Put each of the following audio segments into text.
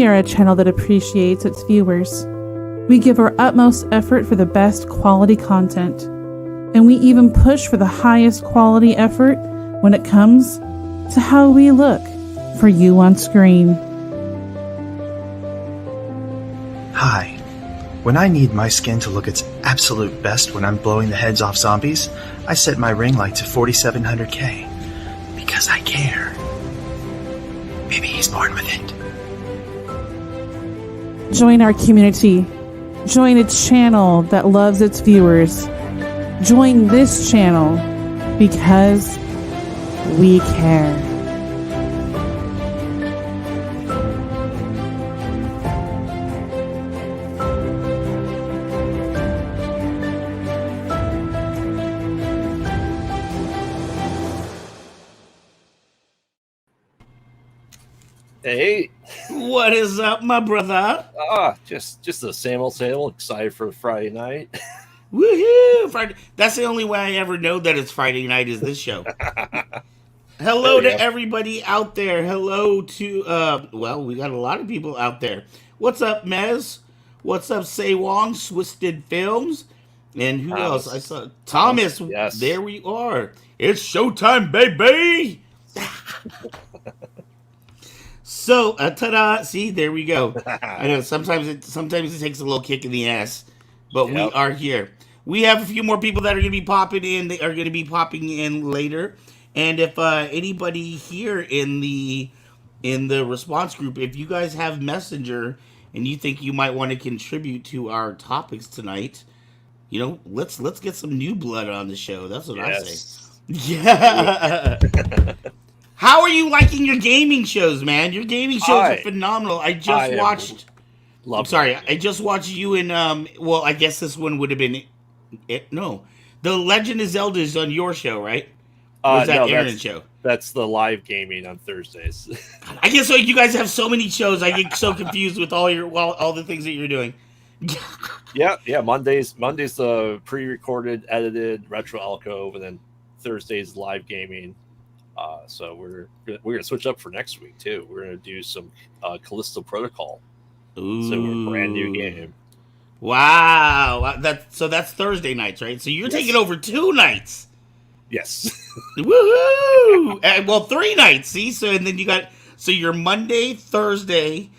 We are a channel that appreciates its viewers. We give our utmost effort for the best quality content, and we even push for the highest quality effort when it comes to how we look for you on screen. Hi. When I need my skin to look its absolute best when I'm blowing the heads off zombies, I set my ring light to 4700K. Because I care. Maybe he's born with it. Join our community. Join a channel that loves its viewers. Join this channel because we care. Hey, what is up, my brother? Just the same old. Excited for Friday night. Woohoo! Friday. That's the only way I ever know that it's Friday night is this show. Hello to everybody out there. Hello to well, we got a lot of people out there. What's up, Mez? What's up, Say Wong, Twisted Films, and who else? I saw Thomas. Yes, there we are. It's showtime, baby. So, ta-da! See, there we go. I know sometimes it takes a little kick in the ass, but we are here. We have a few more people that are going to be popping in. They are going to be popping in later. And if anybody here in the response group, if you guys have Messenger and you think you might want to contribute to our topics tonight, you know, let's get some new blood on the show. That's what I say. Yeah. How are you liking your gaming shows, man? Your gaming shows are phenomenal. I just watched you in well, I guess this one would have been it. No. The Legend of Zelda is on your show, right? Or is that Aaron's show? That's the live gaming on Thursdays. I guess you guys have so many shows. I get so confused with all the things that you're doing. yeah. Mondays the pre-recorded, edited retro alcove, and then Thursdays live gaming. So we're gonna switch up for next week too. We're gonna do some Callisto Protocol. Ooh. So we're a brand new game. Wow, that's Thursday nights, right? So you're taking over 2 nights. Yes. Woohoo! Well, 3 nights. See, and then you got you're Monday, Thursday,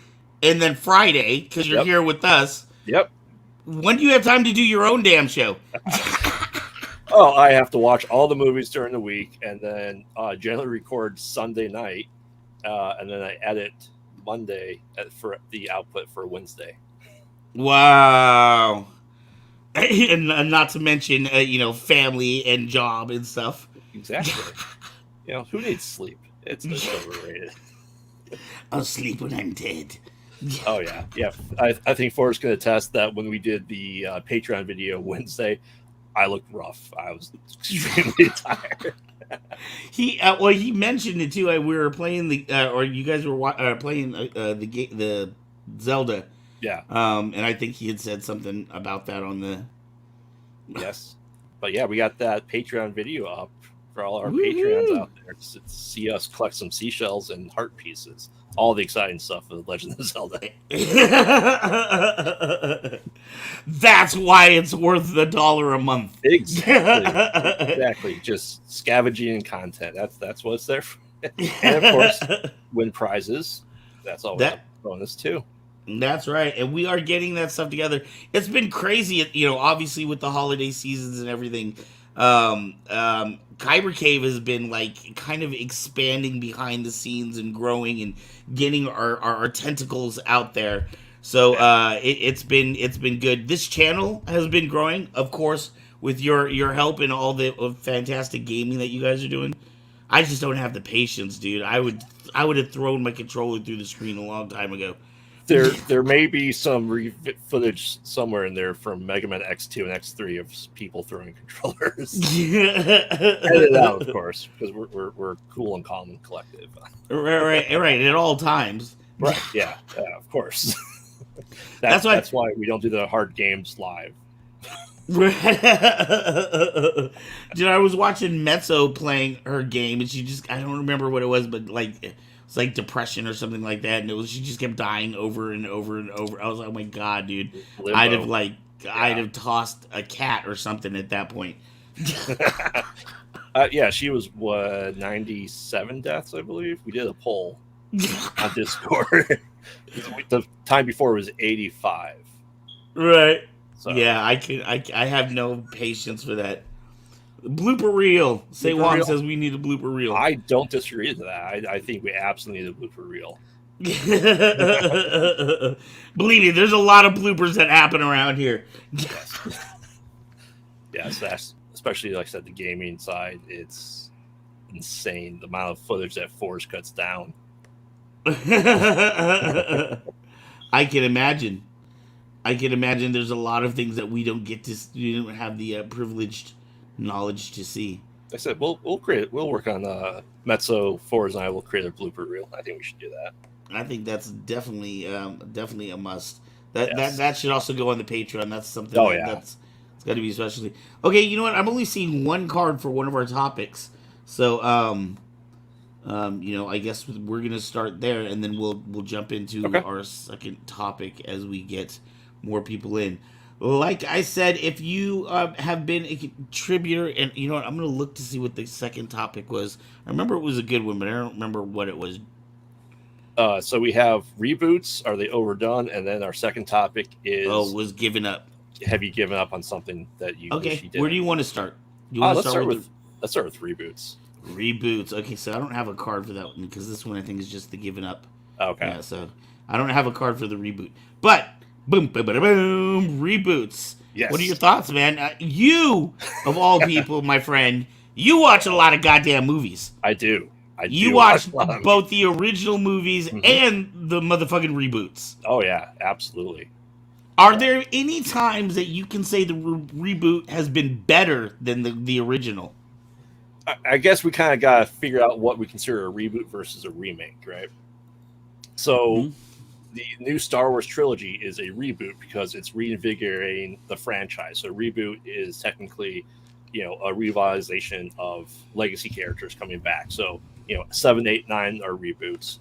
and then Friday because you're here with us. Yep. When do you have time to do your own damn show? Oh, I have to watch all the movies during the week, and then generally record Sunday night, and then I edit Monday for the output for Wednesday. Wow. And not to mention, family and job and stuff. Exactly. Who needs sleep? It's overrated. I'll sleep when I'm dead. Oh, yeah. I think Forrest's going to test that when we did the Patreon video Wednesday. I looked rough. I was extremely tired. He mentioned it too. We were playing or you guys were playing the Zelda. Yeah. And I think he had said something about that on the. Yes, but yeah, we got that Patreon video up for all our Patreons out there to see us collect some seashells and heart pieces. All the exciting stuff of the Legend of Zelda. That's why it's worth $1 a month. Exactly. Just scavenging content. That's what it's there for. And of course, win prizes. That's always a bonus too. That's right. And we are getting that stuff together. It's been crazy, obviously with the holiday seasons and everything. Kyber Cave has been kind of expanding behind the scenes and growing and getting our tentacles out there. So it's been good. This channel has been growing, of course, with your help and all the fantastic gaming that you guys are doing. I just don't have the patience, dude. I would have thrown my controller through the screen a long time ago. There may be some footage somewhere in there from Mega Man X2 and X3 of people throwing controllers. Edit out, of course, because we're cool and calm and collective. Right, at all times. Right, yeah, of course. That's why we don't do the hard games live. Dude, I was watching Mezzo playing her game, and I don't remember what it was, but it's like depression or something like that, and she just kept dying over and over and over. I was like, oh my god, dude, Limbo. I'd have tossed a cat or something at that point. Yeah, she was 97 deaths, I believe. We did a poll on Discord. The time before was 85. Right. So. Yeah, I have no patience for that. Blooper reel. Say Juan says we need a blooper reel. I don't disagree with that. I think we absolutely need a blooper reel. Believe me, there's a lot of bloopers that happen around here. Yes, that's especially like I said, the gaming side. It's insane the amount of footage that Force cuts down. I can imagine. There's a lot of things that we don't get to. We don't have the privileged knowledge to see. Like I said we'll work on Mezzo. Forza and I will create a blooper reel. I think we should do that. I think that's definitely a must. That should also go on the Patreon. That's something. That's it's got to be especially. Okay, you know what? I'm only seeing one card for one of our topics, so I guess we're gonna start there, and then we'll jump into our second topic as we get more people in. Like I said, if you have been a contributor, and you know what, I'm going to look to see what the second topic was. I remember it was a good one, but I don't remember what it was. So we have reboots. Are they overdone? And then our second topic is... was given up. Have you given up on something that you wish you did? Where do you want to start? Let's start with reboots. Reboots. Okay, so I don't have a card for that one, because this one I think is just the given up. Okay. Yeah, so I don't have a card for the reboot. But... boom, boom, boom, boom, reboots. Yes. What are your thoughts, man? You, of all people, my friend, you watch a lot of goddamn movies. I do. You watch both the original movies and the motherfucking reboots. Oh, yeah, absolutely. Are there any times that you can say the reboot has been better than the original? I guess we kind of got to figure out what we consider a reboot versus a remake, right? So... the new Star Wars trilogy is a reboot because it's reinvigorating the franchise. So reboot is technically, a revitalization of legacy characters coming back. So, 7, 8, 9 are reboots.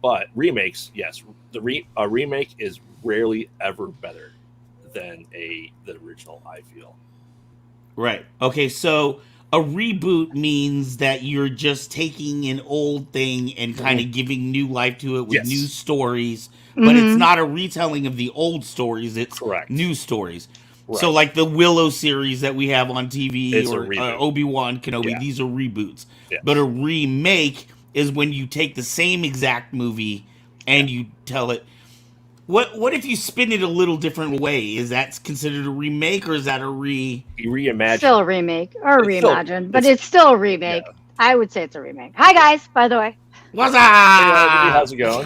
But remakes, yes, a remake is rarely ever better than the original, I feel. Right. Okay, so a reboot means that you're just taking an old thing and kind of giving new life to it with new stories, but it's not a retelling of the old stories. It's new stories. Right. So like the Willow series that we have on TV or Obi-Wan Kenobi, these are reboots. Yes. But a remake is when you take the same exact movie and you tell it. What if you spin it a little different way? Is that considered a remake, or is that a reimagine? Still a remake or a reimagine, but it's still a remake. Yeah. I would say it's a remake. Hi guys, by the way. What's up? Hey, how's it going?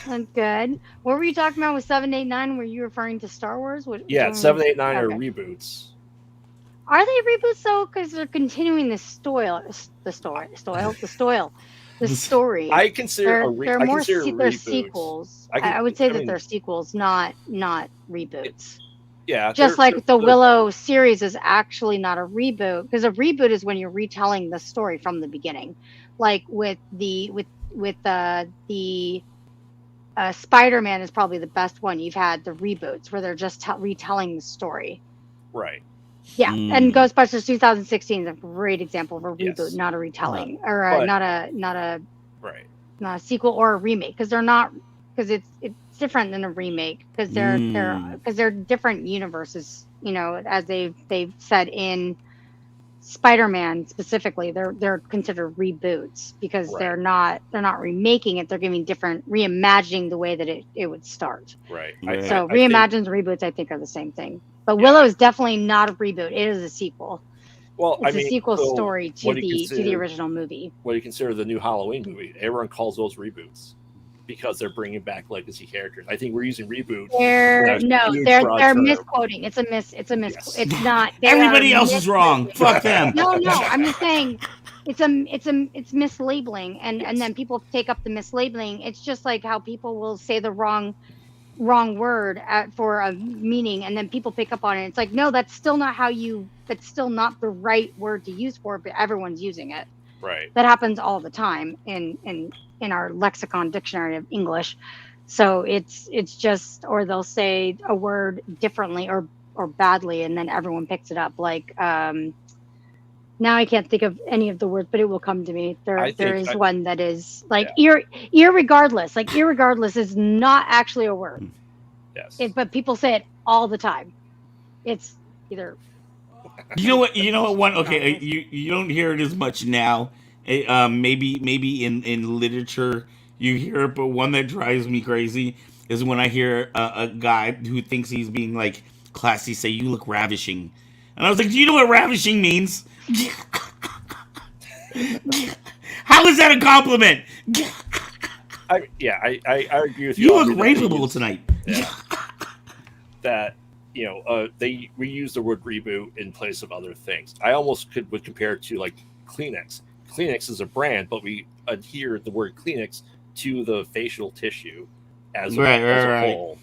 I'm good. What were you talking about with 7, 8, 9? Were you referring to Star Wars? 7, 8, 9 are reboots. Are they reboots though? Because they're continuing the story. I consider they're sequels. I would say that they're sequels, not reboots. Just like the Willow series is actually not a reboot, because a reboot is when you're retelling the story from the beginning. Like with the Spider-Man is probably the best one. You've had the reboots where they're just retelling the story. Right. Yeah, and Ghostbusters 2016 is a great example of a reboot, not a retelling, not a sequel or a remake, because it's different than a remake, because they're different universes. As they've said in Spider-Man specifically, they're considered reboots because they're not remaking it. They're reimagining the way that it would start. Right. So reimagines and reboots, I think, are the same thing. But Willow is definitely not a reboot. It is a sequel. Well, it's a sequel story to the original movie. What do you consider the new Halloween movie? Everyone calls those reboots because they're bringing back legacy characters. I think we're using reboot. They're misquoting. It's a miss. Yes. It's not. Everybody else is wrong. Fuck them. No. I'm just saying. It's mislabeling, and then people take up the mislabeling. It's just like how people will say the wrong word for a meaning, and then people pick up on it. It's like, no, that's still not the right word to use for it, but everyone's using it. Right. That happens all the time in our lexicon dictionary of English. So it's just, or they'll say a word differently or badly, and then everyone picks it up. Like now I can't think of any of the words, but it will come to me. There is one that is like irregardless. Like irregardless is not actually a word. Yes. But people say it all the time. It's either. You know what? One, okay, you don't hear it as much now. Maybe in literature you hear it, but one that drives me crazy is when I hear a guy who thinks he's being like classy say, "You look ravishing," and I was like, "Do you know what ravishing means?" How is that a compliment? I agree with you. You look rapeable tonight. Yeah. That they reuse the word reboot in place of other things. I almost would compare it to like Kleenex. Kleenex is a brand, but we adhere the word Kleenex to the facial tissue as a whole.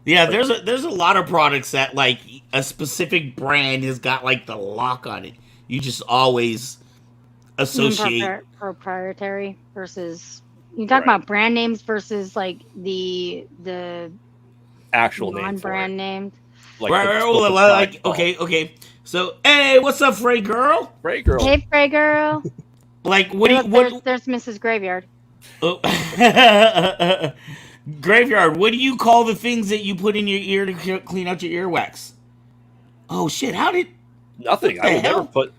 Yeah, there's a lot of products that like a specific brand has got like the lock on it. You just always associate proprietary versus you talk about brand names versus like the actual non-brand named. Okay. So, hey, what's up, Frey girl? Frey girl. Hey, Frey girl. Like, there's Mrs. Graveyard. Oh. Graveyard. What do you call the things that you put in your ear to clean out your earwax? Oh shit! How did? Nothing. I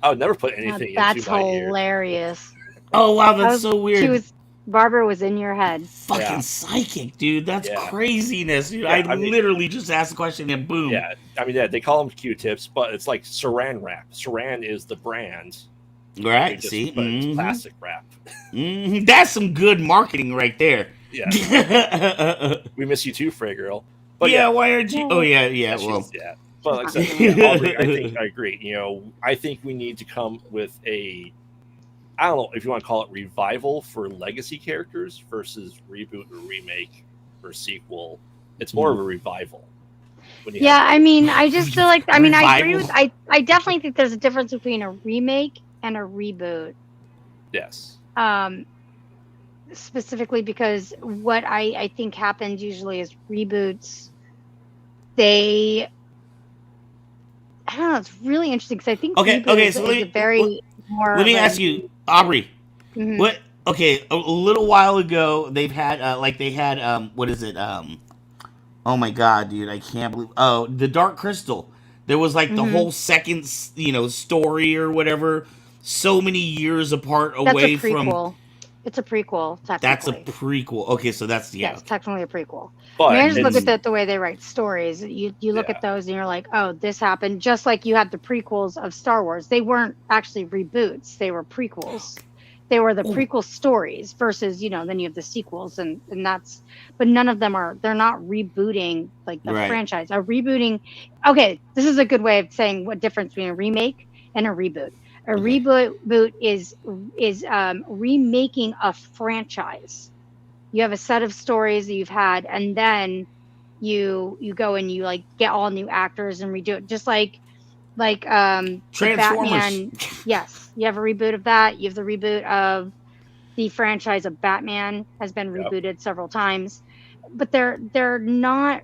would never put anything into my ear. That's hilarious. Oh wow, that's so weird. Barbara was in your head. Fucking psychic, dude. That's craziness, dude. I literally just asked the question and boom. Yeah, I mean, they call them Q-tips, but it's like Saran wrap. Saran is the brand. Right, see? It's plastic wrap. That's some good marketing right there. Yeah. We miss you too, Frey girl. But why aren't you? Oh, yeah. Well, yeah. But like I said, Aubrey, I agree. I think we need to come with I don't know if you want to call it revival for legacy characters versus reboot or remake or sequel. It's more of a revival. I mean, I just feel like, I mean, I agree with, I definitely think there's a difference between a remake and a reboot. Yes. Specifically because what I think happens usually is reboots, I don't know, it's really interesting because I think so let me ask you, Aubrey. Mm-hmm. What? Okay, a little while ago they've had what is it? Oh my god, dude, I can't believe. Oh, the Dark Crystal. There was like the whole second, story or whatever. So many years apart away from. It's a prequel. That's a prequel. Okay, so that's it's technically a prequel. But I just look at the way they write stories. You look at those and you're like, oh, this happened. Just like you had the prequels of Star Wars. They weren't actually reboots. They were prequels. They were the prequel stories versus, then you have the sequels and that's, but none of them they're not rebooting like the franchise. A rebooting. Okay, this is a good way of saying what difference between a remake and a reboot. A reboot is remaking a franchise. You have a set of stories that you've had, and then you go and you like get all new actors and redo it, just like Batman. Yes, you have a reboot of that. You have the reboot of the franchise of Batman has been rebooted several times, but they're not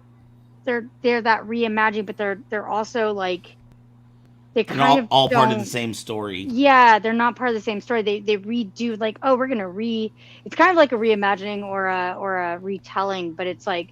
that reimagining, but they're also like. They're all part of the same story. Yeah, they're not part of the same story. They redo like, oh, we're gonna It's kind of like a reimagining or a retelling, but it's like,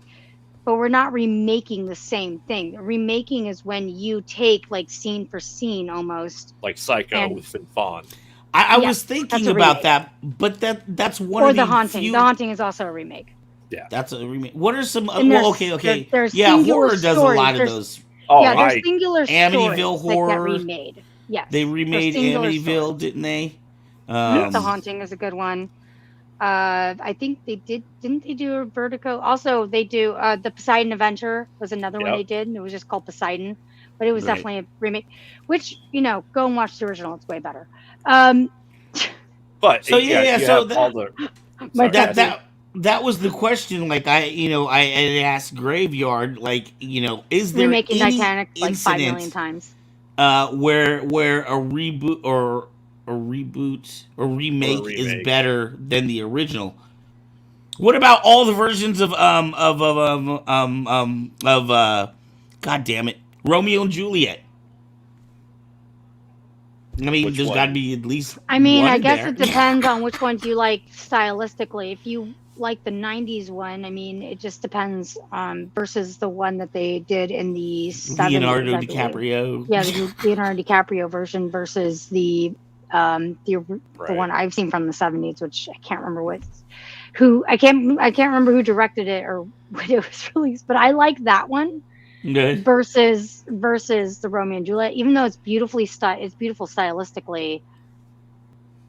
but we're not remaking the same thing. Remaking is when you take like scene for scene almost. Like Psycho with Finn Fawn. I was thinking about that, but that's one of the The Haunting. The Haunting is also a remake. Yeah, that's a remake. What are some? Okay. Horror does a lot of those. There's singular Amityville stories horror. That get remade. Yes, they remade Amityville, didn't they? The Haunting is a good one. I think they did. Didn't they do a Vertigo? Also, they do the Poseidon Adventure was another one they did, and it was just called Poseidon, but it was definitely a remake. Which go and watch the original; it's way better. But so that was the question. Like I had asked Graveyard, like is there remaking any Titanic like 5 million incident times where a reboot or a reboot or remake is better than the original. What about all the versions of God damn it, Romeo and Juliet? I mean, there's got to be at least. I mean, one I guess there. it depends on which ones you like stylistically. If you like the '90s one, I mean, it just depends. Versus the one that they did in the '70s, Leonardo DiCaprio. Yeah, the Leonardo DiCaprio version versus the one I've seen from the '70s, which I can't remember I can't remember who directed it or when it was released, but I like that one. Good. Versus the Romeo and Juliet, even though it's beautiful stylistically,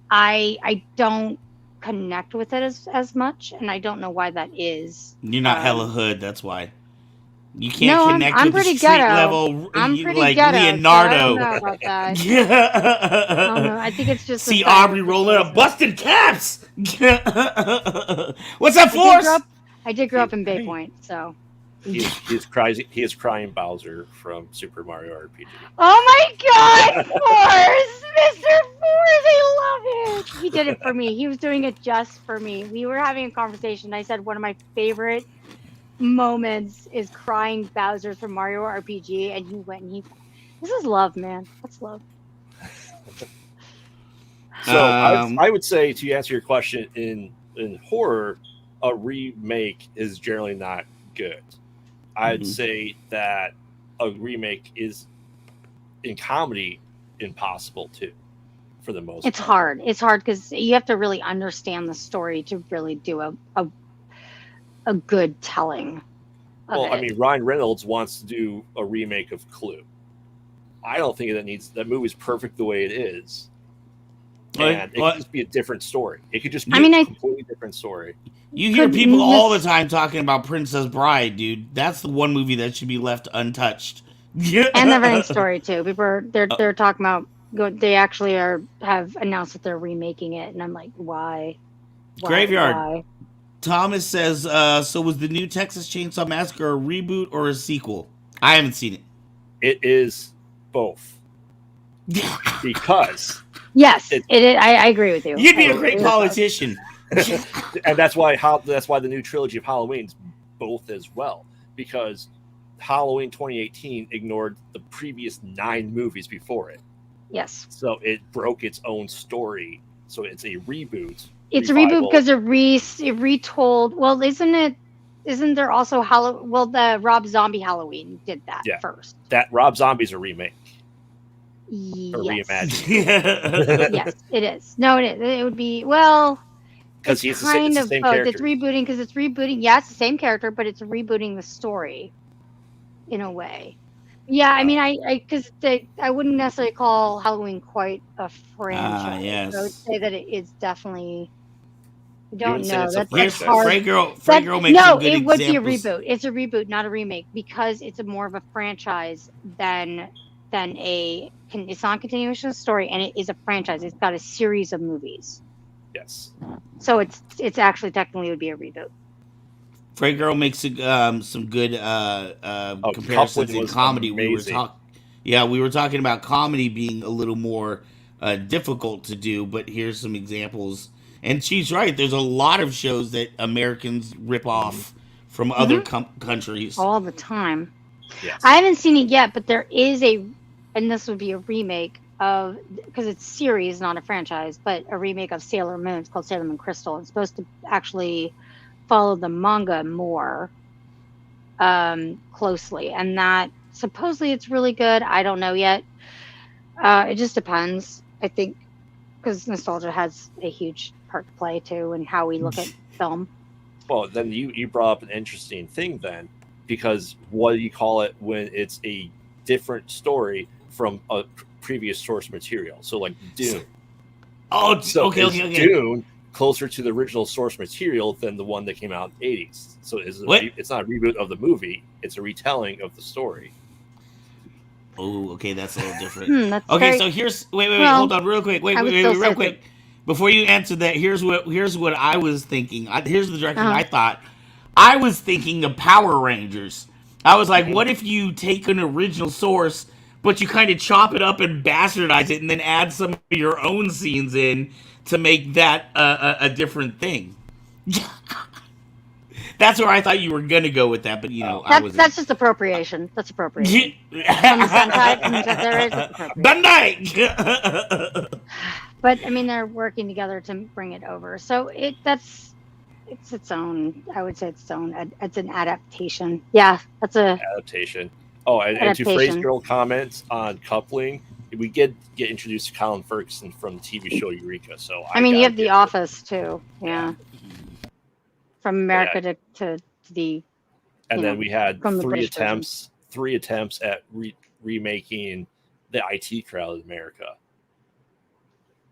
I don't connect with it as much, and I don't know why that is. You're not hella hood, that's why. You can't connect I'm with pretty the street ghetto. level I'm pretty like ghetto, Leonardo. So I don't know about that. I don't know. I think it's just see Aubrey rolling up busted caps. What's up, Force? I did grow up in Bay Point, so. He is crying Bowser from Super Mario RPG. Oh my God, Force! Mr. Force, I love it! He did it for me. He was doing it just for me. We were having a conversation. I said one of my favorite moments is crying Bowser from Mario RPG, and he went and this is love, man. That's love. So I would say, to answer your question, in horror, a remake is generally not good. I'd say that a remake is, in comedy, impossible too, for the most part. It's hard. It's hard because you have to really understand the story to really do a good telling. Well, I mean, Ryan Reynolds wants to do a remake of Clue. I don't think that movie's perfect the way it is. And it could just be a different story. It could just be a completely different story. You hear people all the time talking about Princess Bride, dude. That's the one movie that should be left untouched. And the Ring story too. People they're talking about. They actually have announced that they're remaking it, and I'm like, why? Graveyard. Why? Thomas says, so was the new Texas Chainsaw Massacre a reboot or a sequel? I haven't seen it. It is both. Because yes, it is. I agree with you. You'd be a great politician. And that's why the new trilogy of Halloween's both as well, because Halloween 2018 ignored the previous 9 movies before it. Yes. So it broke its own story. So it's a reboot. It's a reboot because it retold. Well, isn't there also the Rob Zombie Halloween did that first. That Rob Zombie's a remake. Yes. Or reimagined. Yes, it is. No, it is. It would be, well, because he's the same character. It's rebooting because it's rebooting. Yeah, it's the same character, but it's rebooting the story in a way. Yeah, I mean, I wouldn't necessarily call Halloween quite a franchise. Yes. I would say that it is definitely. I don't know. That's hard. Frey Girl makes some good examples. No, it would be a reboot. It's a reboot, not a remake, because it's more of a franchise than a. It's not a continuation of the story, and it is a franchise. It's got a series of movies. Yes. So it's actually technically would be a reboot. Frey Girl makes some good comparisons in comedy. We were talking about comedy being a little more difficult to do, but here's some examples. And she's right. There's a lot of shows that Americans rip off from other countries all the time. Yes. I haven't seen it yet, but there is and this would be a remake of, because it's series, not a franchise, but a remake of Sailor Moon. It's called Sailor Moon Crystal. It's supposed to actually follow the manga more closely, and that supposedly it's really good. I don't know yet. It just depends, I think, because nostalgia has a huge part to play too in how we look at film. Well, then you brought up an interesting thing then, because what do you call it when it's a different story from a previous source material? So like Dune. Oh, so okay. Dune closer to the original source material than the one that came out in the 80s. So it's not a reboot of the movie, it's a retelling of the story. Oh, okay, that's a little different. So here's wait, hold on real quick. Wait, real quick. Before you answer that, here's what I was thinking. Here's the direction I thought. I was thinking of Power Rangers. I was like, what if you take an original source, but you kind of chop it up and bastardize it, and then add some of your own scenes in to make that a different thing. That's where I thought you were gonna go with that, but I was. That's just appropriation. That's appropriation. From the Sentai, there is appropriation. Bandai. But I mean, they're working together to bring it over. So it's its own. I would say it's own. It's an adaptation. Yeah, that's a adaptation. Oh, and to phrase girl comments on coupling, we get introduced to Colin Ferguson from the TV show Eureka. So I mean, you have The Office too. Yeah. From America to the, and then we had three attempts at remaking the IT Crowd in America.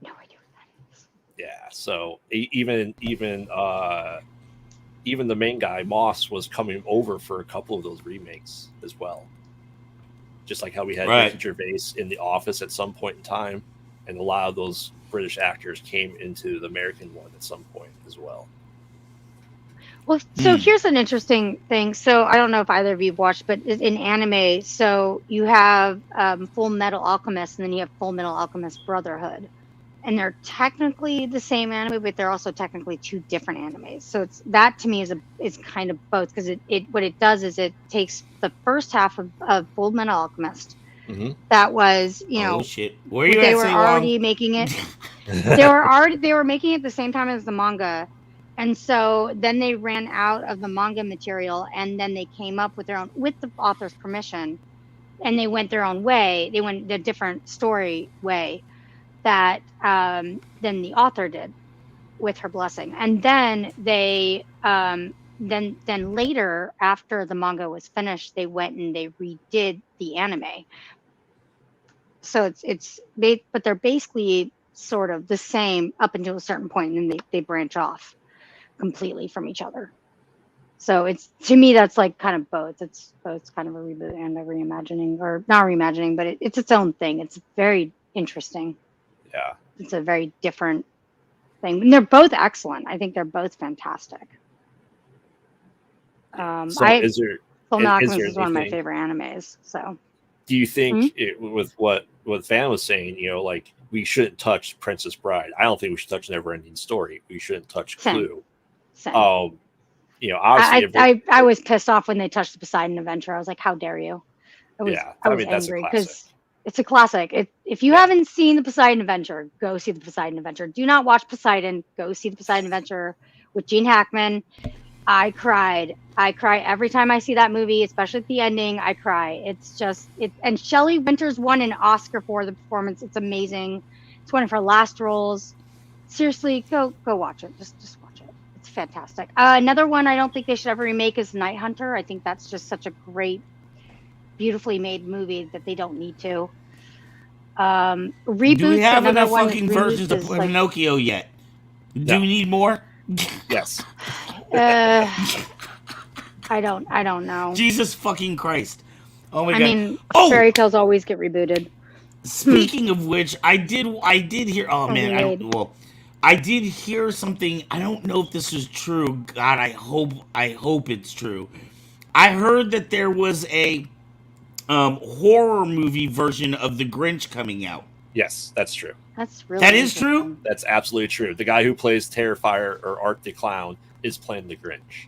No idea what that is. Yeah, so even the main guy Moss was coming over for a couple of those remakes as well. Just like how we had Ricky Gervais in The Office at some point in time, and a lot of those British actors came into the American one at some point as well. Well, so here's an interesting thing. So I don't know if either of you have watched, but in anime, so you have Full Metal Alchemist, and then you have Full Metal Alchemist Brotherhood, and they're technically the same anime, but they're also technically two different animes. So that to me is kind of both, because it what it does is it takes the first half of Full Metal Alchemist. Mm-hmm. That was oh shit, where are you they were already making it. they were making it at the same time as the manga. And so then they ran out of the manga material, and then they came up with their own, with the author's permission, and they went their own way. They went a different story way that than the author did, with her blessing. And then they then later, after the manga was finished, they went and they redid the anime. So but they're basically sort of the same up until a certain point, and then they branch off completely from each other. So it's, to me, that's like kind of both. It's both kind of a reboot and a reimagining, or not reimagining, but it's its own thing. It's very interesting. Yeah. It's a very different thing. And they're both excellent. I think they're both fantastic. So Full Metal Alchemist is one of my favorite animes. So do you think with what Van was saying, like, we shouldn't touch Princess Bride? I don't think we should touch Neverending Story. We shouldn't touch Clue. Same. Obviously, I was pissed off when they touched the Poseidon Adventure. I was like, "How dare you!" I was angry because it's a classic. If you haven't seen the Poseidon Adventure, go see the Poseidon Adventure. Do not watch Poseidon. Go see the Poseidon Adventure with Gene Hackman. I cried. I cry every time I see that movie, especially at the ending. I cry. It's just it. And Shelley Winters won an Oscar for the performance. It's amazing. It's one of her last roles. Seriously, go watch it. Just watch it. It's fantastic. Another one I don't think they should ever remake is Night Hunter. I think that's just such a great, beautifully made movie that they don't need to. Reboots. Do we have enough fucking versions of Pinocchio yet? Do we need more? Yes. I don't know. Jesus fucking Christ. Oh my God. I mean, fairy tales always get rebooted. Speaking of which, I did hear. Oh man, I did hear something. I don't know if this is true. God, I hope it's true. I heard that there was a horror movie version of The Grinch coming out. Yes, that's true. That is true? That's absolutely true. The guy who plays Terrifier or Art the Clown is playing the Grinch.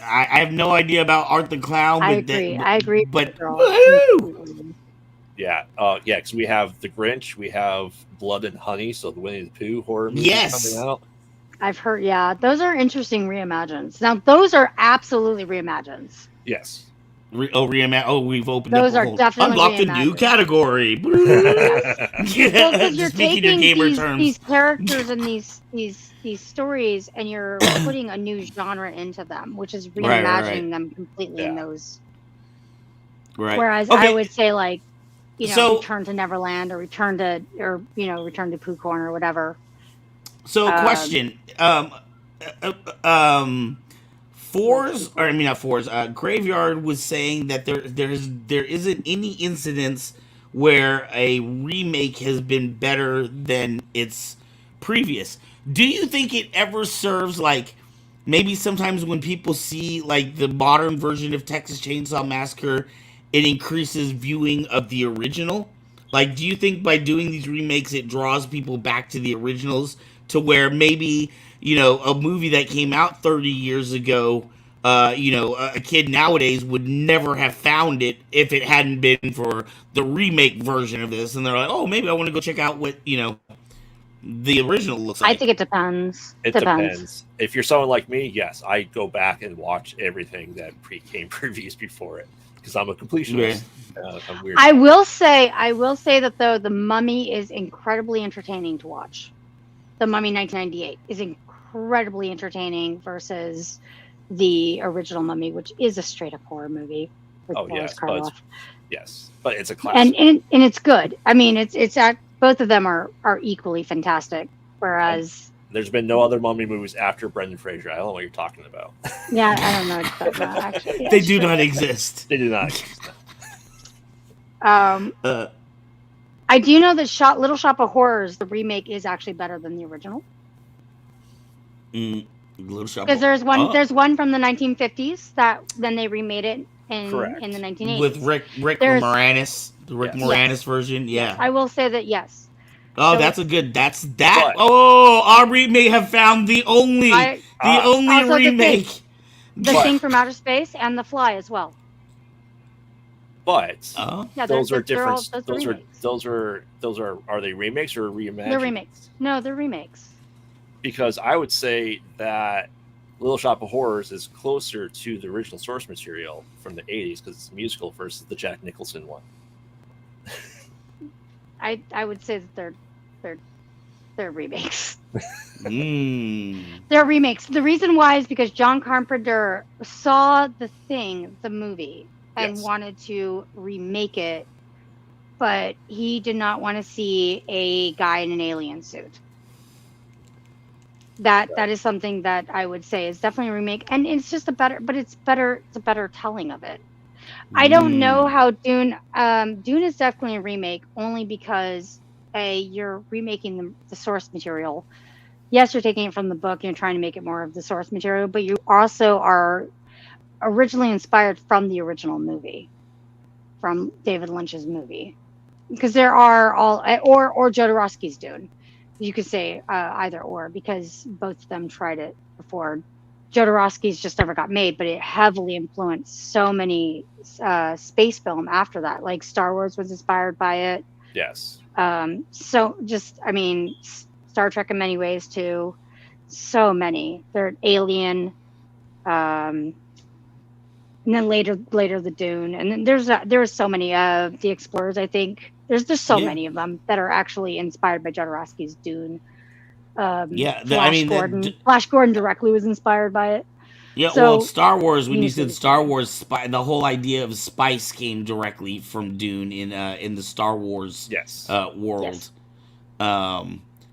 I have no idea about Art the Clown. I agree. But woohoo! Yeah, because we have the Grinch, we have Blood and Honey, so the Winnie the Pooh horror movie coming out. I've heard, those are interesting reimagines. Now, those are absolutely reimagines. Yes. We've opened those up definitely unlocked a new category. Because you're taking these characters and these stories, and you're putting a new genre into them, which is reimagining them completely in those. Right. Whereas I would say, like, Return to Neverland, or Return to Pooh Corner, or whatever. So, question. Graveyard was saying that there isn't any incidents where a remake has been better than its previous. Do you think it ever serves, like, maybe sometimes when people see, like, the modern version of Texas Chainsaw Massacre it increases viewing of the original? Like, do you think by doing these remakes, it draws people back to the originals to where maybe, a movie that came out 30 years ago, a kid nowadays would never have found it if it hadn't been for the remake version of this. And they're like, oh, maybe I want to go check out what, the original looks like. I think it depends. It depends. If you're someone like me, yes, I go back and watch everything that came previews before it because I'm a completionist. Yeah. I'm weird. I will say that though the Mummy is incredibly entertaining to watch. The Mummy 1998 is incredibly entertaining versus the original Mummy, which is a straight up horror movie. With Boris Karloff. But it's a classic. And it's good. I mean, it's both of them are equally fantastic. Whereas there's been no other Mummy movies after Brendan Fraser. I don't know what you're talking about. Yeah, I don't know about that actually. Yeah, they do not exist. They do not exist. I do know that Little Shop of Horrors, the remake, is actually better than the original. Little Shop. Because there's one from the 1950s that then they remade it in the 1980s with Rick Moranis, the Rick Moranis version. Yeah, I will say that yes. Oh, so, that's a good. That's that. Oh, Aubrey may have found the only remake. The Thing from Outer Space and The Fly as well. But those are different. Those Are they remakes or reimagined? They're remakes. No, they're remakes. Because I would say that Little Shop of Horrors is closer to the original source material from the 80s because it's a musical versus the Jack Nicholson one. I would say that they're remakes. They're remakes. The reason why is because John Carpenter saw The Thing, the movie, and wanted to remake it, but he did not want to see a guy in an alien suit. That is something that I would say is definitely a remake, and it's just it's a better telling of it. I don't know how Dune is definitely a remake only because you're remaking the source material. Yes, you're taking it from the book and you're trying to make it more of the source material, but you also are originally inspired from the original movie, from David Lynch's movie, because there are or Jodorowsky's Dune. You could say either or, because both of them tried it before. Jodorowsky's just never got made, but it heavily influenced so many space film after that. Like Star Wars was inspired by it. Yes. Star Trek in many ways too. So many. They're Alien, and then later the Dune, and then there's so many of the Explorers. I think there's just so many of them that are actually inspired by Jodorowsky's Dune. Flash Gordon directly was inspired by it. Yeah, so, Star Wars. When you said Star Wars, the whole idea of spice came directly from Dune in the Star Wars world. Yes.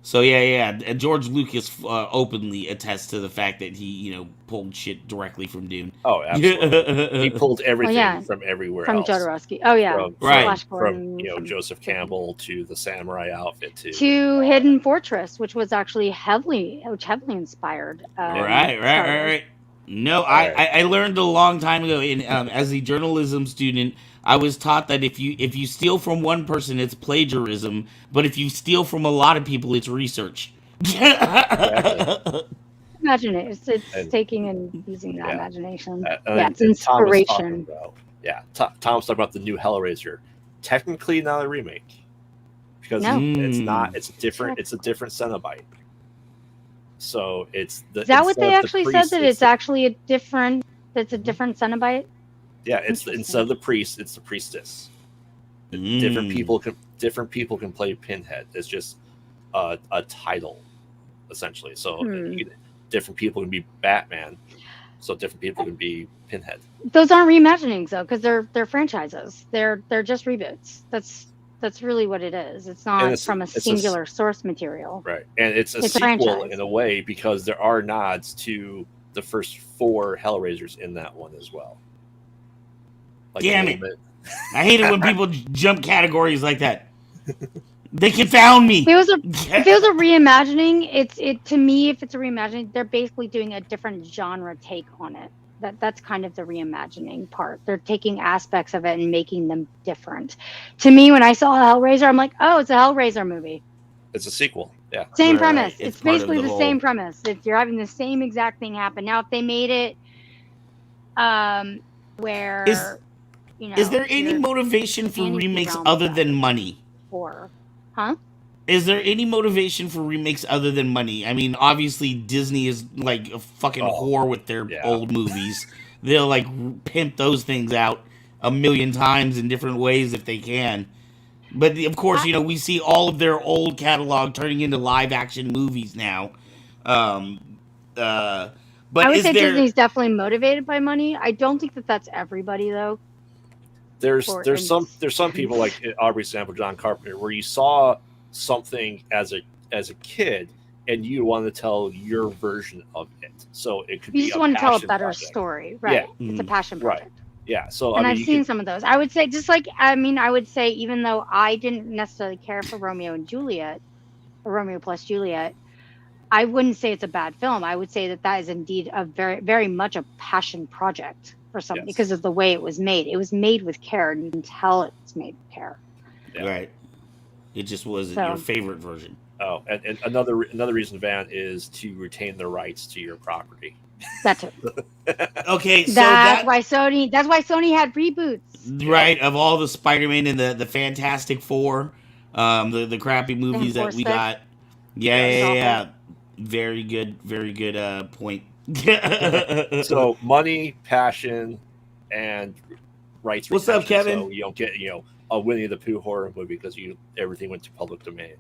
So yeah. George Lucas openly attests to the fact that he pulled shit directly from Dune. Oh, absolutely. He pulled everything from everywhere from else. Jodorowsky. Oh yeah, From Joseph Campbell to the samurai outfit to Hidden Fortress, which was actually heavily inspired. Right. No, I learned a long time ago as a journalism student. I was taught that if you steal from one person, it's plagiarism, but if you steal from a lot of people, it's research. Imagine it. It's taking and using that imagination. It's inspiration. Tom's talking about the new Hellraiser. Technically not a remake because it's not. It's different. It's a different Cenobite. So it's the. Is that what they actually said? That it's actually a different. It's a different Cenobite. Yeah, it's instead of the priest, it's the priestess. Different people can play Pinhead. It's just a title, essentially. So different people can be Batman. So different people can be Pinhead. Those aren't reimaginings though, because they're franchises. They're just reboots. That's really what it is. It's not from a singular source material. Right, and it's a sequel in a way because there are nods to the first 4 Hellraisers in that one as well. Damn it! I hate it when people jump categories like that. They confound me. If it was a reimagining, to me, if it's a reimagining, they're basically doing a different genre take on it. That's kind of the reimagining part. They're taking aspects of it and making them different. To me, when I saw Hellraiser, I'm like, oh, it's a Hellraiser movie. It's a sequel. Yeah. Same premise. Right. It's basically the same premise. You're having the same exact thing happen. Now, if they made it where is there any motivation for remakes other than money? Is there any motivation for remakes other than money? I mean, obviously Disney is like a fucking whore with their old movies. They'll like pimp those things out a million times in different ways if they can. But of course, we see all of their old catalog turning into live action movies now. But I would say Disney's definitely motivated by money. I don't think that's everybody though. There's some people like Aubrey's example, John Carpenter, where you saw something as a kid and you want to tell your version of it. So it could be you just want to tell a better story, right? Yeah. It's a passion project. Right. Yeah. So I've seen some of those. I would say I would say even though I didn't necessarily care for Romeo and Juliet or Romeo plus Juliet, I wouldn't say it's a bad film. I would say that is indeed a very, very much a passion project for something because of the way it was made. It was made with care, and you can tell it's made with care. Yeah. Right. It just wasn't your favorite version. Oh, and another reason, Van, is to retain the rights to your property. That's it. Okay, so that's why Sony had reboots. Right, of all the Spider-Man and the Fantastic Four, the crappy movies that we got. Yeah. Very good point. So money, passion, and rights. What's up, Kevin? So you don't get a Winnie the Pooh horror movie because everything went to public domain.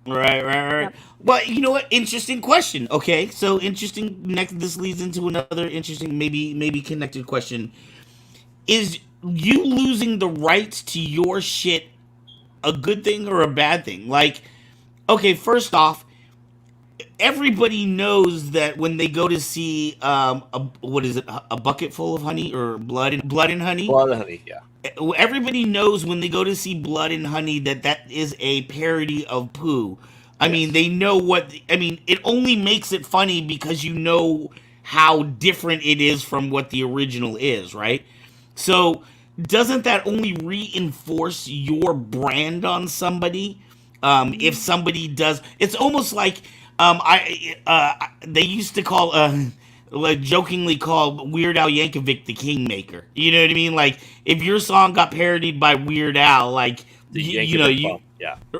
Right. Yep. Well, you know what? Interesting question. Okay, so interesting. Next, this leads into another interesting, maybe connected question. Is you losing the rights to your shit a good thing or a bad thing? Like, okay, first off, everybody knows that when they go to see a bucket full of honey or blood and honey? Blood and honey, yeah. Everybody knows when they go to see Blood and Honey that is a parody of Pooh. I mean, they know it only makes it funny because you know how different it is from what the original is, right? So doesn't that only reinforce your brand on somebody? If somebody does, it's almost like they used to call jokingly called Weird Al Yankovic the Kingmaker. You know what I mean? Like if your song got parodied by Weird Al, like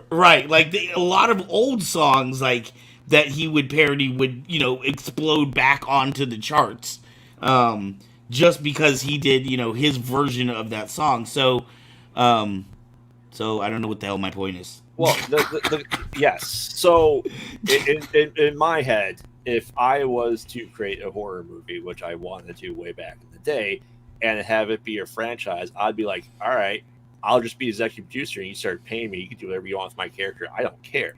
right, like a lot of old songs like that he would parody would explode back onto the charts, just because he did his version of that song. So I don't know what the hell my point is. Well, yes. So in my head, if I was to create a horror movie, which I wanted to way back in the day, and have it be a franchise, I'd be like, all right, I'll just be executive producer and you start paying me. You can do whatever you want with my character. I don't care.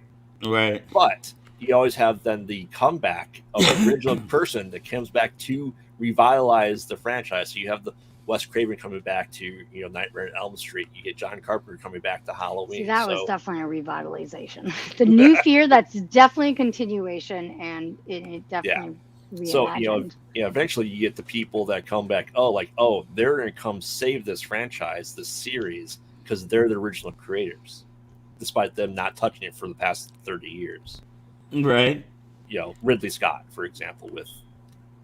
Right. But you always have then the comeback of the original person that comes back to revitalize the franchise. So you have the Wes Craven coming back to Nightmare on Elm Street. You get John Carpenter coming back to Halloween. See, that was definitely a revitalization. The New Fear, that's definitely a continuation, and it definitely reimagined. So eventually you get the people that come back. They're going to come save this franchise, this series, because they're the original creators, despite them not touching it for the past 30 years. Right. Ridley Scott, for example, with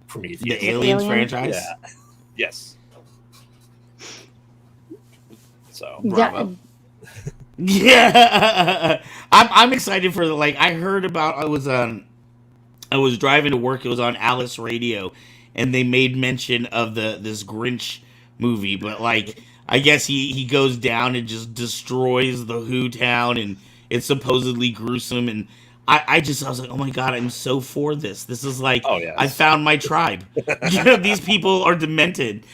Prometheus, the Aliens franchise. Yeah. Yes. So bravo. Yeah. I'm excited for I heard about I was driving to work, it was on Alice Radio, and they made mention of this Grinch movie, but I guess he goes down and just destroys the Who town, and it's supposedly gruesome, and I was like, oh my god, I'm so for this. This is I found my tribe. These people are demented.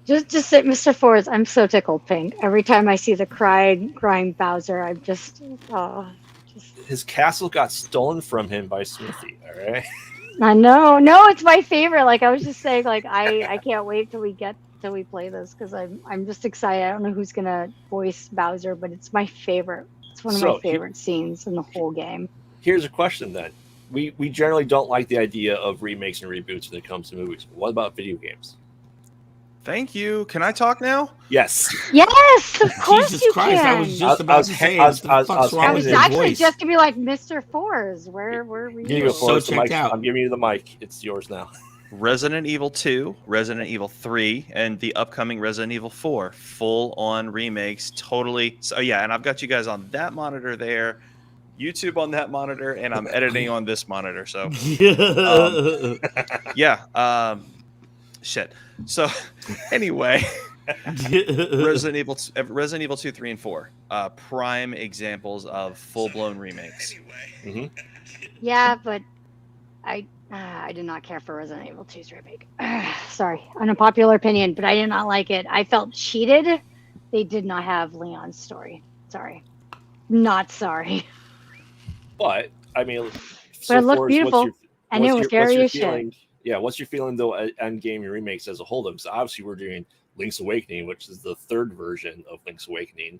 Just say, Mr. Forrest, I'm so tickled pink. Every time I see the crying Bowser, I'm just. His castle got stolen from him by Smithy. All right. I know. No, it's my favorite. I was just saying, I can't wait till we play this because I'm just excited. I don't know who's gonna voice Bowser, but it's my favorite. It's one of my favorite scenes in the whole game. Here's a question then: we generally don't like the idea of remakes and reboots when it comes to movies. What about video games? Thank you. Can I talk now? Yes. Yes, of course Jesus you Christ! can. I was just about to say, what the fuck's wrong I with was your actually voice? just gonna be like, Mr. Fours, where were you? So checked out. I'm giving you the mic. It's yours now. Resident Evil 2, Resident Evil 3, and the upcoming Resident Evil 4. Full-on remakes. Totally. So, yeah, and I've got you guys on that monitor there, YouTube on that monitor, and I'm editing on this monitor. So, yeah. Shit. So, anyway, Resident Evil 2, 3, and 4. Prime examples of full-blown remakes. Mm-hmm. Yeah, but I did not care for Resident Evil 2's remake. Sorry, unpopular opinion, but I did not like it. I felt cheated. They did not have Leon's story. Sorry. Not sorry. But, I mean... But it looked beautiful, and it was very as shit. Yeah, what's your feeling, though, on gaming remakes as a whole? Because obviously we're doing Link's Awakening, which is the third version of Link's Awakening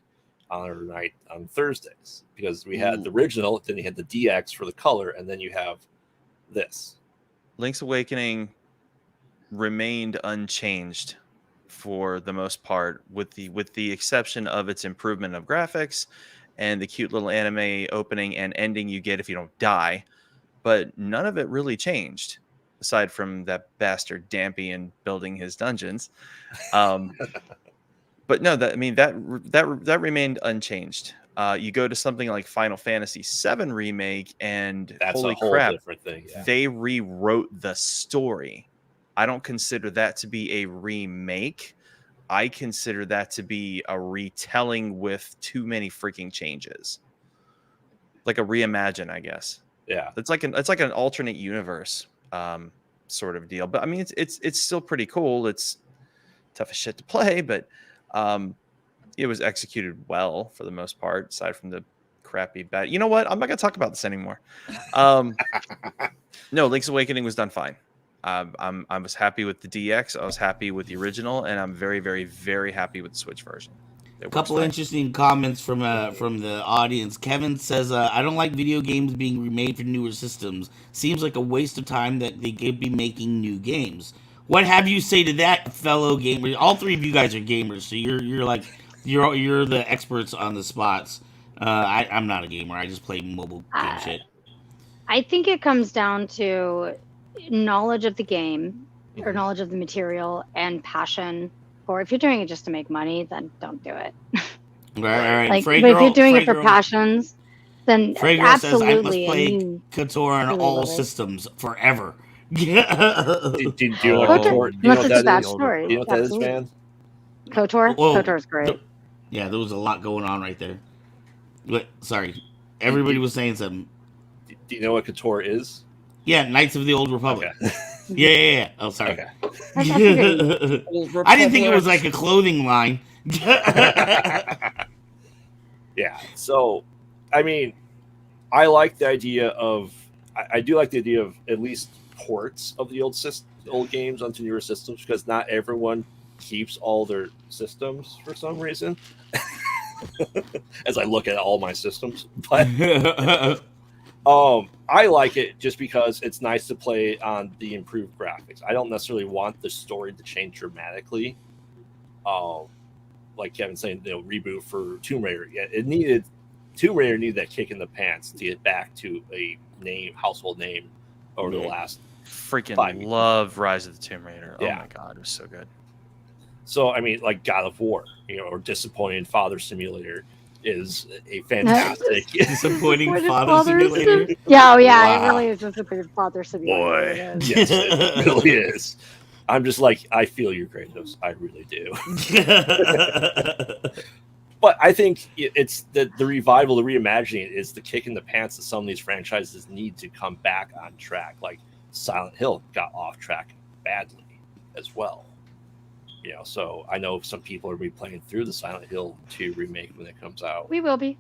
on our night on Thursdays. Because we had the original, then you had the DX for the color, and then you have this. Link's Awakening remained unchanged for the most part, with the exception of its improvement of graphics and the cute little anime opening and ending you get if you don't die. But none of it really changed, aside from that bastard Dampian building his dungeons. But no, that remained unchanged. You go to something like Final Fantasy VII Remake, and that's holy a whole crap, different thing. Yeah. They rewrote the story. I don't consider that to be a remake. I consider that to be a retelling with too many freaking changes, like a reimagine, I guess. Yeah, it's like an alternate universe sort of deal. But I mean, it's still pretty cool. It's tough as shit to play, but it was executed well for the most part, aside from the crappy bad. You know what? I'm not gonna talk about this anymore. No, Link's Awakening was done fine. I was happy with the DX. I was happy with the original, and I'm very, very, very happy with the Switch version. A couple interesting comments from the audience. Kevin says, I don't like video games being remade for newer systems. Seems like a waste of time that they could be making new games. What have you say to that, fellow gamers? All three of you guys are gamers, so you're the experts on the spots. I'm not a gamer. I just play mobile game shit. I think it comes down to knowledge of the game or knowledge of the material and passion. Or if you're doing it just to make money, then don't do it. Right. Like, but if you're doing it for passions, then absolutely. Says, I must play KOTOR on all systems forever. Do you know what that is? Story. You know what that is, man? KOTOR? KOTOR's great. Yeah, there was a lot going on right there. But, sorry. Everybody was saying something. Do you know what KOTOR is? Yeah, Knights of the Old Republic. Okay. Yeah. Oh, sorry. Okay. I didn't think it was like a clothing line. Yeah. So, I mean, I like the idea of. I do like the idea of at least ports of the old games onto newer systems, because not everyone keeps all their systems for some reason. As I look at all my systems, but I like it just because it's nice to play on the improved graphics. I don't necessarily want the story to change dramatically. Like Kevin's saying, reboot for Tomb Raider. Yeah, Tomb Raider needed that kick in the pants to get back to a household name over the last freaking love Rise of the Tomb Raider. Yeah. Oh my god, it was so good. So I mean, like God of War, or Disappointing Father Simulator is a fantastic disappointing father simulator. Yeah, it really is disappointing father simulator. Boy, yes, it really is. I'm just like, I feel your Kratos. I really do. But I think it's the revival, the reimagining is the kick in the pants that some of these franchises need to come back on track. Like Silent Hill got off track badly as well. So I know some people are playing through the Silent Hill 2 remake when it comes out. We will be.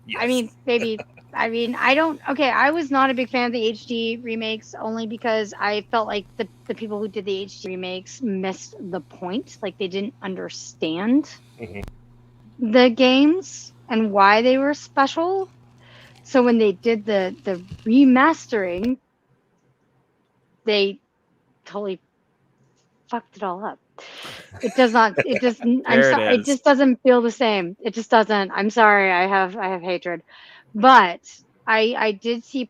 Yes. I mean, maybe. I mean, I was not a big fan of the HD remakes, only because I felt like the people who did the HD remakes missed the point. Like, they didn't understand the games and why they were special. So when they did the remastering, they totally fucked it all up. It does not. It just. I'm sorry. It just doesn't feel the same. It just doesn't. I'm sorry. I have hatred, but I did see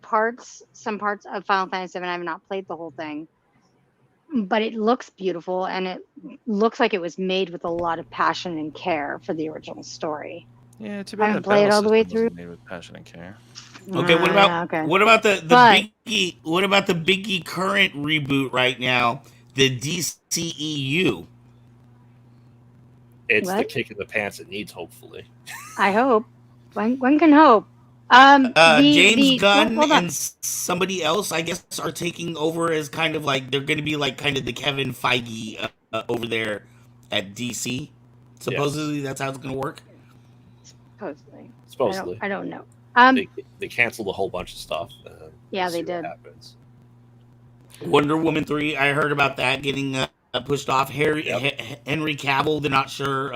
some parts of Final Fantasy VII. I have not played the whole thing, but it looks beautiful, and it looks like it was made with a lot of passion and care for the original story. Yeah, too I bad haven't the played it battle all the way system wasn't through. made with passion and care. Okay, what about the biggie? What about the biggie current reboot right now? The DCEU. It's the kick in the pants it needs, hopefully. I hope. One can hope. James Gunn and somebody else, I guess, are taking over as kind of like they're going to be like kind of the Kevin Feige over there at DC. Supposedly, that's how it's going to work. Supposedly, I don't know. They canceled a whole bunch of stuff. Yeah, they did. Happens. Wonder Woman 3, I heard about that getting pushed off. Henry Cavill, they're not sure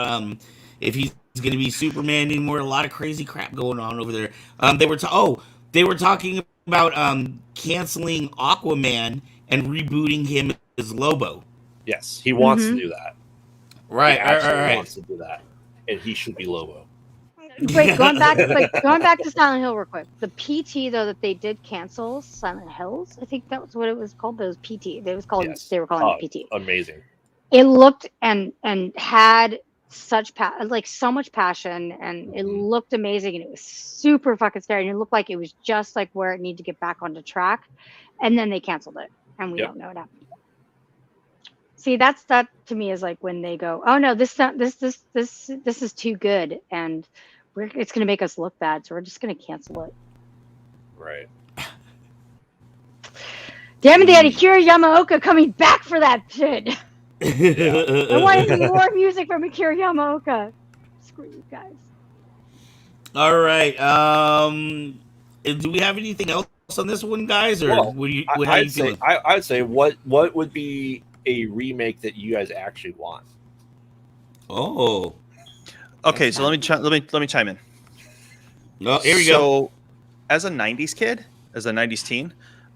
if he's going to be Superman anymore. A lot of crazy crap going on over there. They were talking about canceling Aquaman and rebooting him as Lobo. Yes, he wants to do that. Right, he wants to do that, and he should be Lobo. Wait, going back to Silent Hill real quick. The PT though that they did cancel, Silent Hills, I think that was what it was called. It was PT. They were calling it PT. Amazing. It looked and had such so much passion, and it looked amazing, and it was super fucking scary, and it looked like it was just like where it needed to get back onto track, and then they canceled it, and we don't know what happened. See, that to me is like when they go, oh no, this is too good, and it's going to make us look bad, so we're just going to cancel it. Right. Damn it, they had Akira Yamaoka coming back for that shit. I wanted more music from Akira Yamaoka. Screw you guys. All right. Do we have anything else on this one, guys? Or I'd say what would be a remake that you guys actually want? Oh. Okay, so let me chime in. Oh, here we go. So, as a '90s kid, as a '90s teen,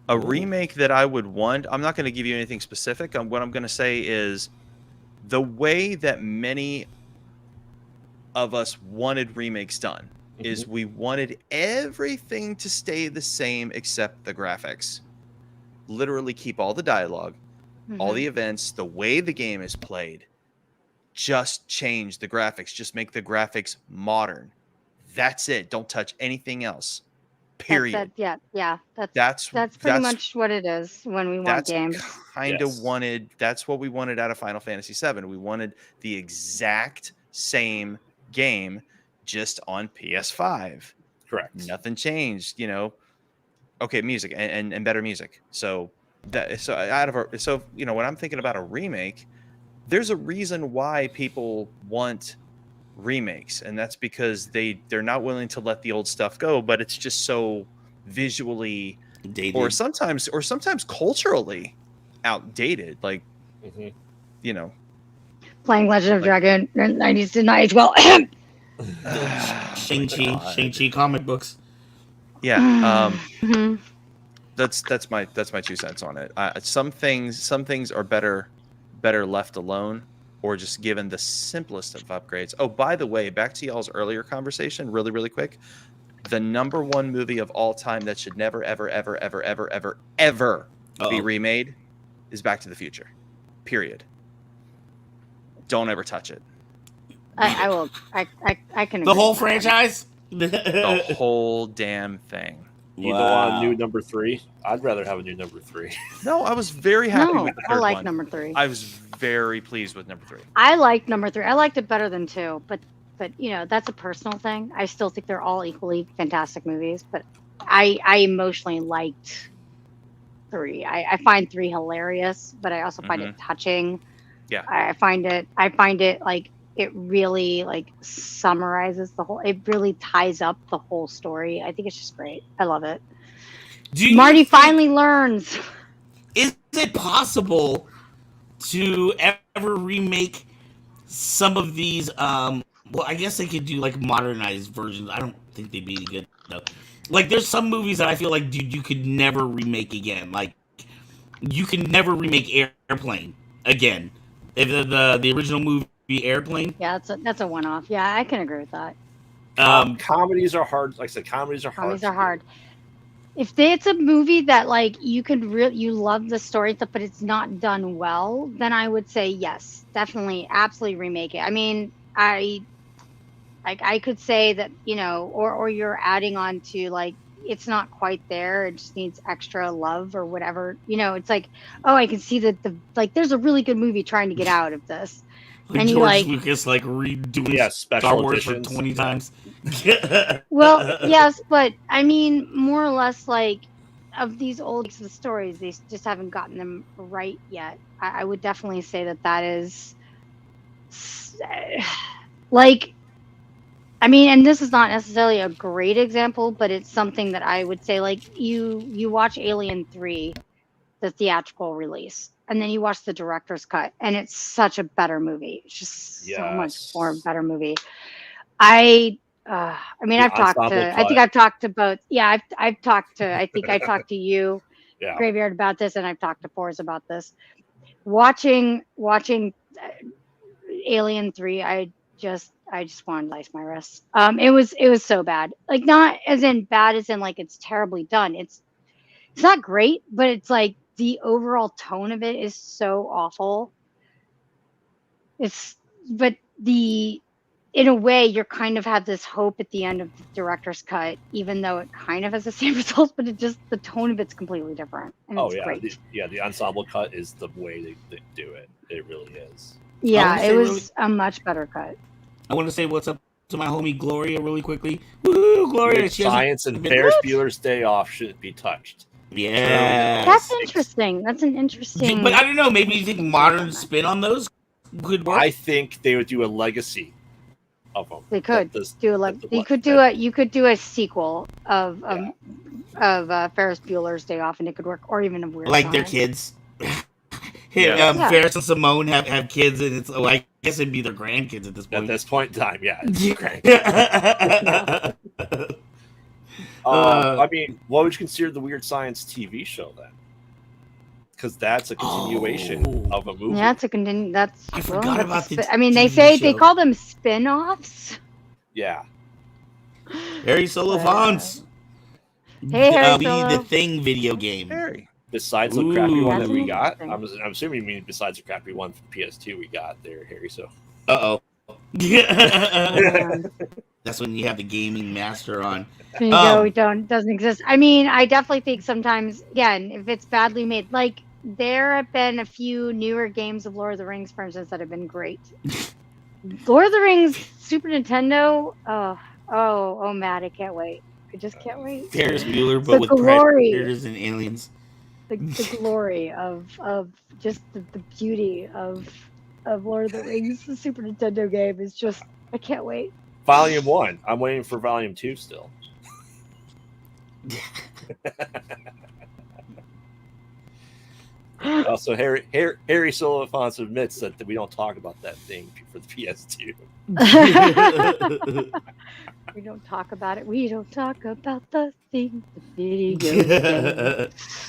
a remake that I would want. I'm not going to give you anything specific. What I'm going to say is the way that many of us wanted remakes done is we wanted everything to stay the same except the graphics. Literally keep all the dialogue, all the events, the way the game is played. Just change the graphics. Just make the graphics modern. That's it. Don't touch anything else. Period. That's pretty much what it is when we want games. That's what we wanted out of Final Fantasy VII. We wanted the exact same game, just on PS5. Correct. Nothing changed. Okay, music and better music. So when I'm thinking about a remake, there's a reason why people want remakes, and that's because they're not willing to let the old stuff go, but it's just so visually dated, or sometimes culturally outdated. Like, playing Legend of Dragon in the 90s did not age well. Shang-Chi comic books. Yeah. That's my 2 cents on it. Some things are better left alone, or just given the simplest of upgrades. Oh, by the way, back to y'all's earlier conversation, really, really quick. The number one movie of all time that should never, ever, ever, ever, ever, ever, ever be remade is Back to the Future. Period. Don't ever touch it. I will. I can. The whole franchise? The whole damn thing. You don't want a new number 3? I'd rather have a new number 3. No, I was very happy with the third one. I like number 3. I was very pleased with number 3. I liked number 3. I liked it better than 2, but that's a personal thing. I still think they're all equally fantastic movies, but I emotionally liked 3. I find 3 hilarious, but I also find it touching. Yeah. I find it like it really summarizes the whole. It really ties up the whole story. I think it's just great. I love it. Marty finally learns. Is it possible to ever remake some of these Well, I guess they could do like modernized versions. I don't think they'd be good though. Like, there's some movies that I feel like, dude, you could never remake again. Like, you can never remake Airplane again. If the original movie Airplane. Yeah, that's a one-off. Yeah, I can agree with that. Comedies are hard. Like I said, comedies are hard. If it's a movie that like you love the story stuff, but it's not done well, then I would say yes, definitely, absolutely remake it. I mean, I could say that, you know, or you're adding on to like it's not quite there, it just needs extra love or whatever. You know, it's like, oh, I can see that like there's a really good movie trying to get out of this. And George Lucas like redoing Star Wars for 20 times. Well, yes, but I mean, more or less, like of these old stories, they just haven't gotten them right yet. I would definitely say that is like, I mean, and this is not necessarily a great example, but it's something that I would say, like you watch Alien 3, the theatrical release, and then you watch the director's cut, and it's such a better movie. It's just so much more better movie. I mean, I think I talked to you, Graveyard, about this, and I've talked to Forrest about this. Watching Alien 3, I just wanted to slice my wrists. It was so bad. Like, not as in bad as in like it's terribly done. It's not great, but it's like the overall tone of it is so awful. In a way, you're kind of have this hope at the end of the director's cut, even though it kind of has the same results, but the tone of it's completely different. And great. The ensemble cut is the way they do it. It really is. Yeah, it was a much better cut. I want to say what's up to my homie Gloria really quickly. Woo, Gloria! Science and Ferris Bueller's Day Off shouldn't be touched. Yeah, that's interesting. That's an interesting. But I don't know. Maybe you think modern spin on those could work. I think they would do a legacy of them. They could You could do a sequel of Ferris Bueller's Day Off, and it could work, or even a Weird like Science. Their kids. Ferris and Simone have kids, and it's I guess it'd be their grandkids at this point. At this point in time, yeah. It's I mean, what would you consider the Weird Science TV show then? Because that's a continuation of a movie. Yeah, it's I forgot about the. I mean, they call them spin-offs. Yeah. Harry Solofons. Hey, Harry the Thing video game. Harry. Besides the crappy one that we got, I'm assuming you mean besides the crappy one from PS2 we got there, Harry. So. That's when you have the gaming master on. Doesn't exist. I mean, I definitely think sometimes, again, if it's badly made, like there have been a few newer games of Lord of the Rings, for instance, that have been great. Lord of the Rings, Super Nintendo. Oh, Matt, I can't wait. I just can't wait. Ferris Bueller, but with predators and aliens. The glory of just the beauty of Lord of the Rings, the Super Nintendo game is just, I can't wait. Volume 1. I'm waiting for Volume 2 still. Also, Harry Solofons admits that we don't talk about that thing for the PS2. We don't talk about it. We don't talk about the thing, the video game.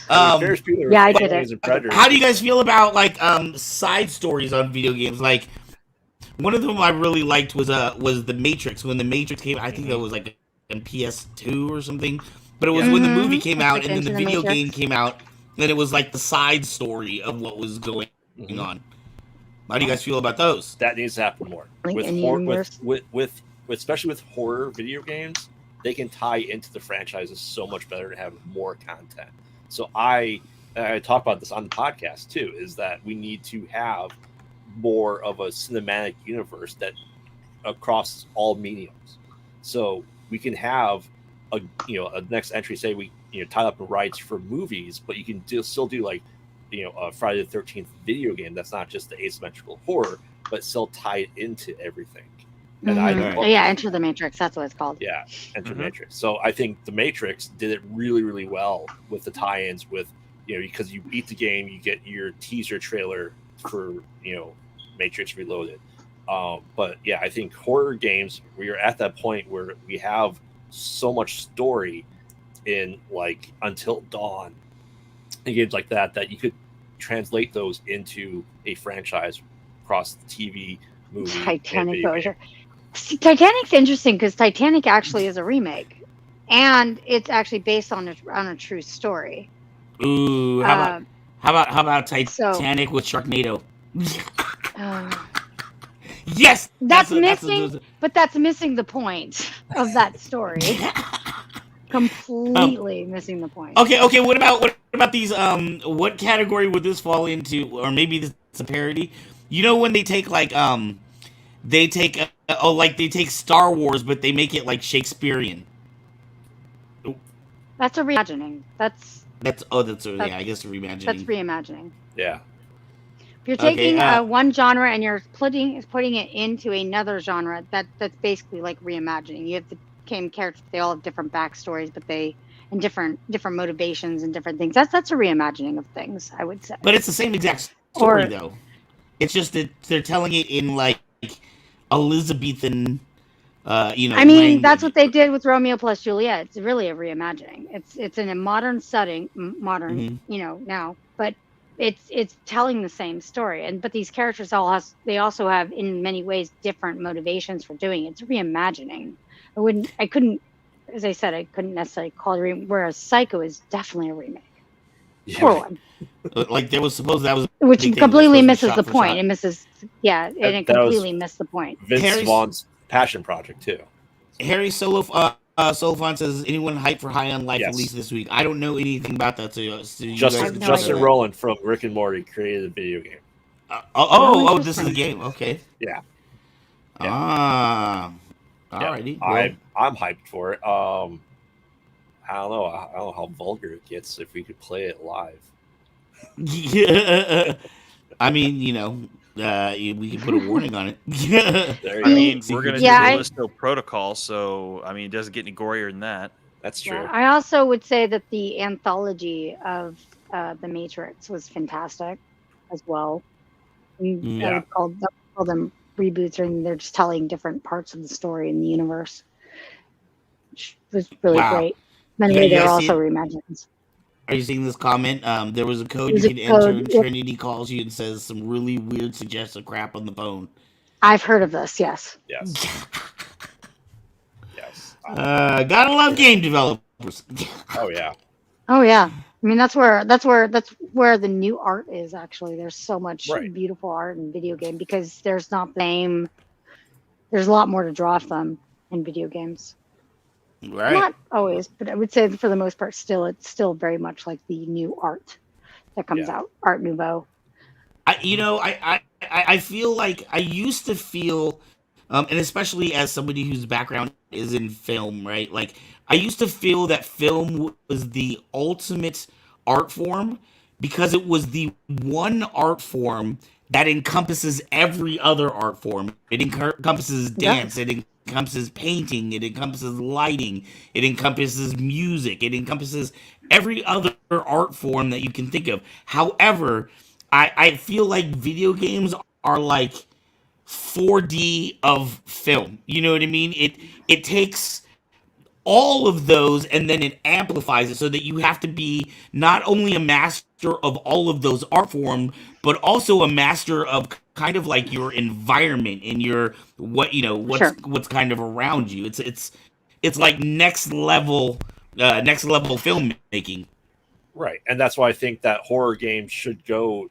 I did it. How do you guys feel about like side stories on video games? Like, one of them I really liked was The Matrix. When The Matrix came, I think that was like in PS2 or something. But it was when the movie came out and then the video game came out, and it was like the side story of what was going on. How do you guys feel about those? That needs to happen more. Especially with horror video games, they can tie into the franchises so much better to have more content. So I talk about this on the podcast too, is that we need to have more of a cinematic universe that across all mediums. So we can have a next entry, say we tie up the rights for movies, but you can still do like a Friday the 13th video game that's not just the asymmetrical horror, but still tie it into everything. And Enter the Matrix. That's what it's called. Yeah, Enter the Matrix. So I think the Matrix did it really, really well with the tie-ins. With because you beat the game, you get your teaser trailer for Matrix Reloaded. But yeah, I think horror games, we are at that point where we have so much story in like Until Dawn and games like that you could translate those into a franchise across the TV, movie, Titanic and video Ocean. See, Titanic's interesting because Titanic actually is a remake, and it's actually based on a true story. Ooh, how about Titanic with Sharknado? Yes, that's missing the point of that story. Completely missing the point. Okay. What about these? What category would this fall into? Or maybe this is a parody. You know when they take like they take Star Wars, but they make it like Shakespearean. That's a reimagining. I guess reimagining. That's reimagining. Yeah. If you're taking one genre and you're putting it into another genre, that's basically like reimagining. You have the same characters, they all have different backstories, but and different motivations and different things. That's a reimagining of things, I would say. But it's the same exact story, though. It's just that they're telling it in like Elizabethan. language. That's what they did with Romeo plus Juliet. It's really a reimagining. It's in a modern setting, now, but it's telling the same story. But these characters also have in many ways different motivations for doing it. It's reimagining. I couldn't necessarily call it a remake, whereas Psycho is definitely a remake. Yeah. Poor one. Like there was supposed that was, which completely misses the point. It misses, it completely missed the point. Vince Vaughn's passion project too. Harry Solofon says, anyone hyped for High on Life release this week? I don't know anything about that. So Justin Rowland from Rick and Morty created a video game. This is a game. Okay. Yeah. Alrighty. I'm hyped for it. I don't know. I don't know how vulgar it gets if we could play it live. Yeah. I mean, we can put a warning on it. We're going to do the Callisto Protocol, so it doesn't get any gorier than that. That's true. Yeah, I also would say that the anthology of The Matrix was fantastic as well. I would call them reboots, and they're just telling different parts of the story in the universe, which was really great. Many they're also reimaginings. Are you seeing this comment? There was a code you can enter, and Trinity calls you and says some really weird suggestive crap on the phone. I've heard of this. Yes. Yes. Gotta love game developers. Oh yeah. That's where the new art is. Actually, there's so much beautiful art in video game because there's a lot more to draw from in video games. Right. Not always, but I would say for the most part, it's still very much like the new art that comes out, Art Nouveau. I feel like I used to feel, and especially as somebody whose background is in film, right? Like I used to feel that film was the ultimate art form because it was the one art form that encompasses every other art form. It encompasses dance. It encompasses painting. It encompasses lighting. It encompasses music. It encompasses every other art form that you can think of. However, I feel like video games are like 4D of film. You know what I mean? It takes all of those and then it amplifies it so that you have to be not only a master of all of those art forms, but also a master of kind of like your environment and your what's kind of around you. It's like next level filmmaking. Right, and that's why I think that horror games should go.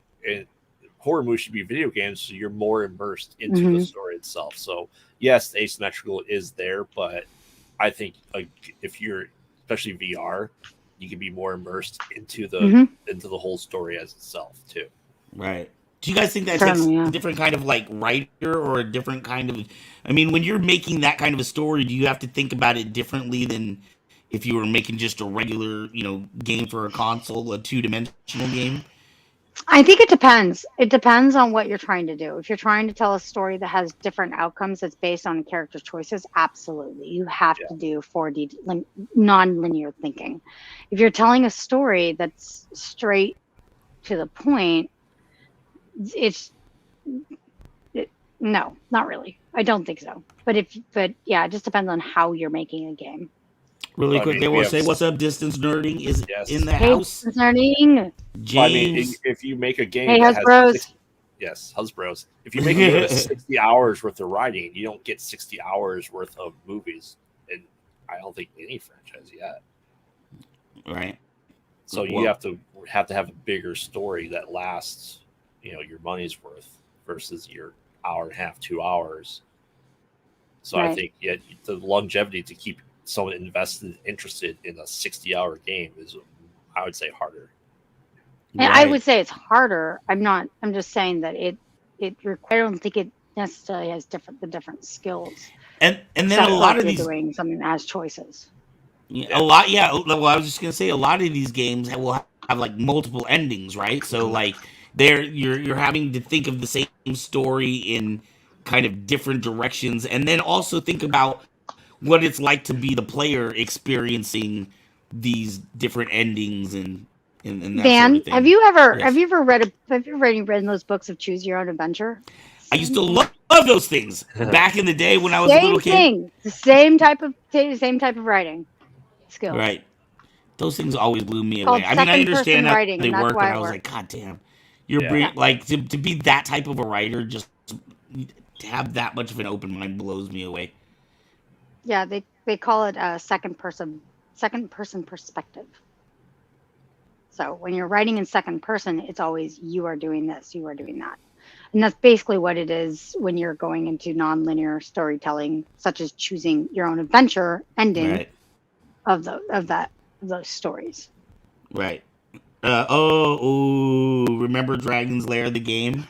Horror movies should be video games, so you're more immersed into the story itself. So yes, asymmetrical is there, but I think if you're especially VR, you can be more immersed into the whole story as itself too. Right. Do you guys think that takes a different kind of like writer or a different kind of? I mean, when you're making that kind of a story, do you have to think about it differently than if you were making just a regular, game for a console, a 2-dimensional game? I think it depends. It depends on what you're trying to do. If you're trying to tell a story that has different outcomes that's based on character choices, absolutely. You have to do 4D non-linear thinking. If you're telling a story that's straight to the point, No, not really. I don't think so. But yeah, it just depends on how you're making a game. Really quick, they will say, "What's up, Distance Nerding is in the house." Distance Nerding. James, I mean, if you make a game, hey, that Hasbros. Yes, Hasbros. If you make a game with 60 hours worth of writing, you don't get 60 hours worth of movies, and I don't think any franchise yet. Right. So you have to have a bigger story that lasts, your money's worth versus your hour and a half, 2 hours. So I think the longevity to keep someone interested in a 60-hour game is, I would say, harder. And I would say it's harder. I'm just saying that it I don't think it necessarily has different skills. And then a lot of these doing something that has choices. Yeah, a lot. Yeah. Well, I was just gonna say a lot of these games will have like multiple endings, right? So like you're having to think of the same story in kind of different directions, and then also think about what it's like to be the player experiencing these different endings and that Dan, sort of thing. have you ever read those books of Choose Your Own Adventure? I used to love those things back in the day when I was a little kid. Same thing, the same type of writing skills. Right. Those things always blew me away. I mean, I understand how they work, but I was like, God damn, like to be that type of a writer, just to have that much of an open mind blows me away. Yeah, they call it a second person perspective. So when you're writing in second person, it's always you are doing this, you are doing that. And that's basically what it is when you're going into non-linear storytelling, such as choosing your own adventure ending of those stories. Right. Remember Dragon's Lair, the game?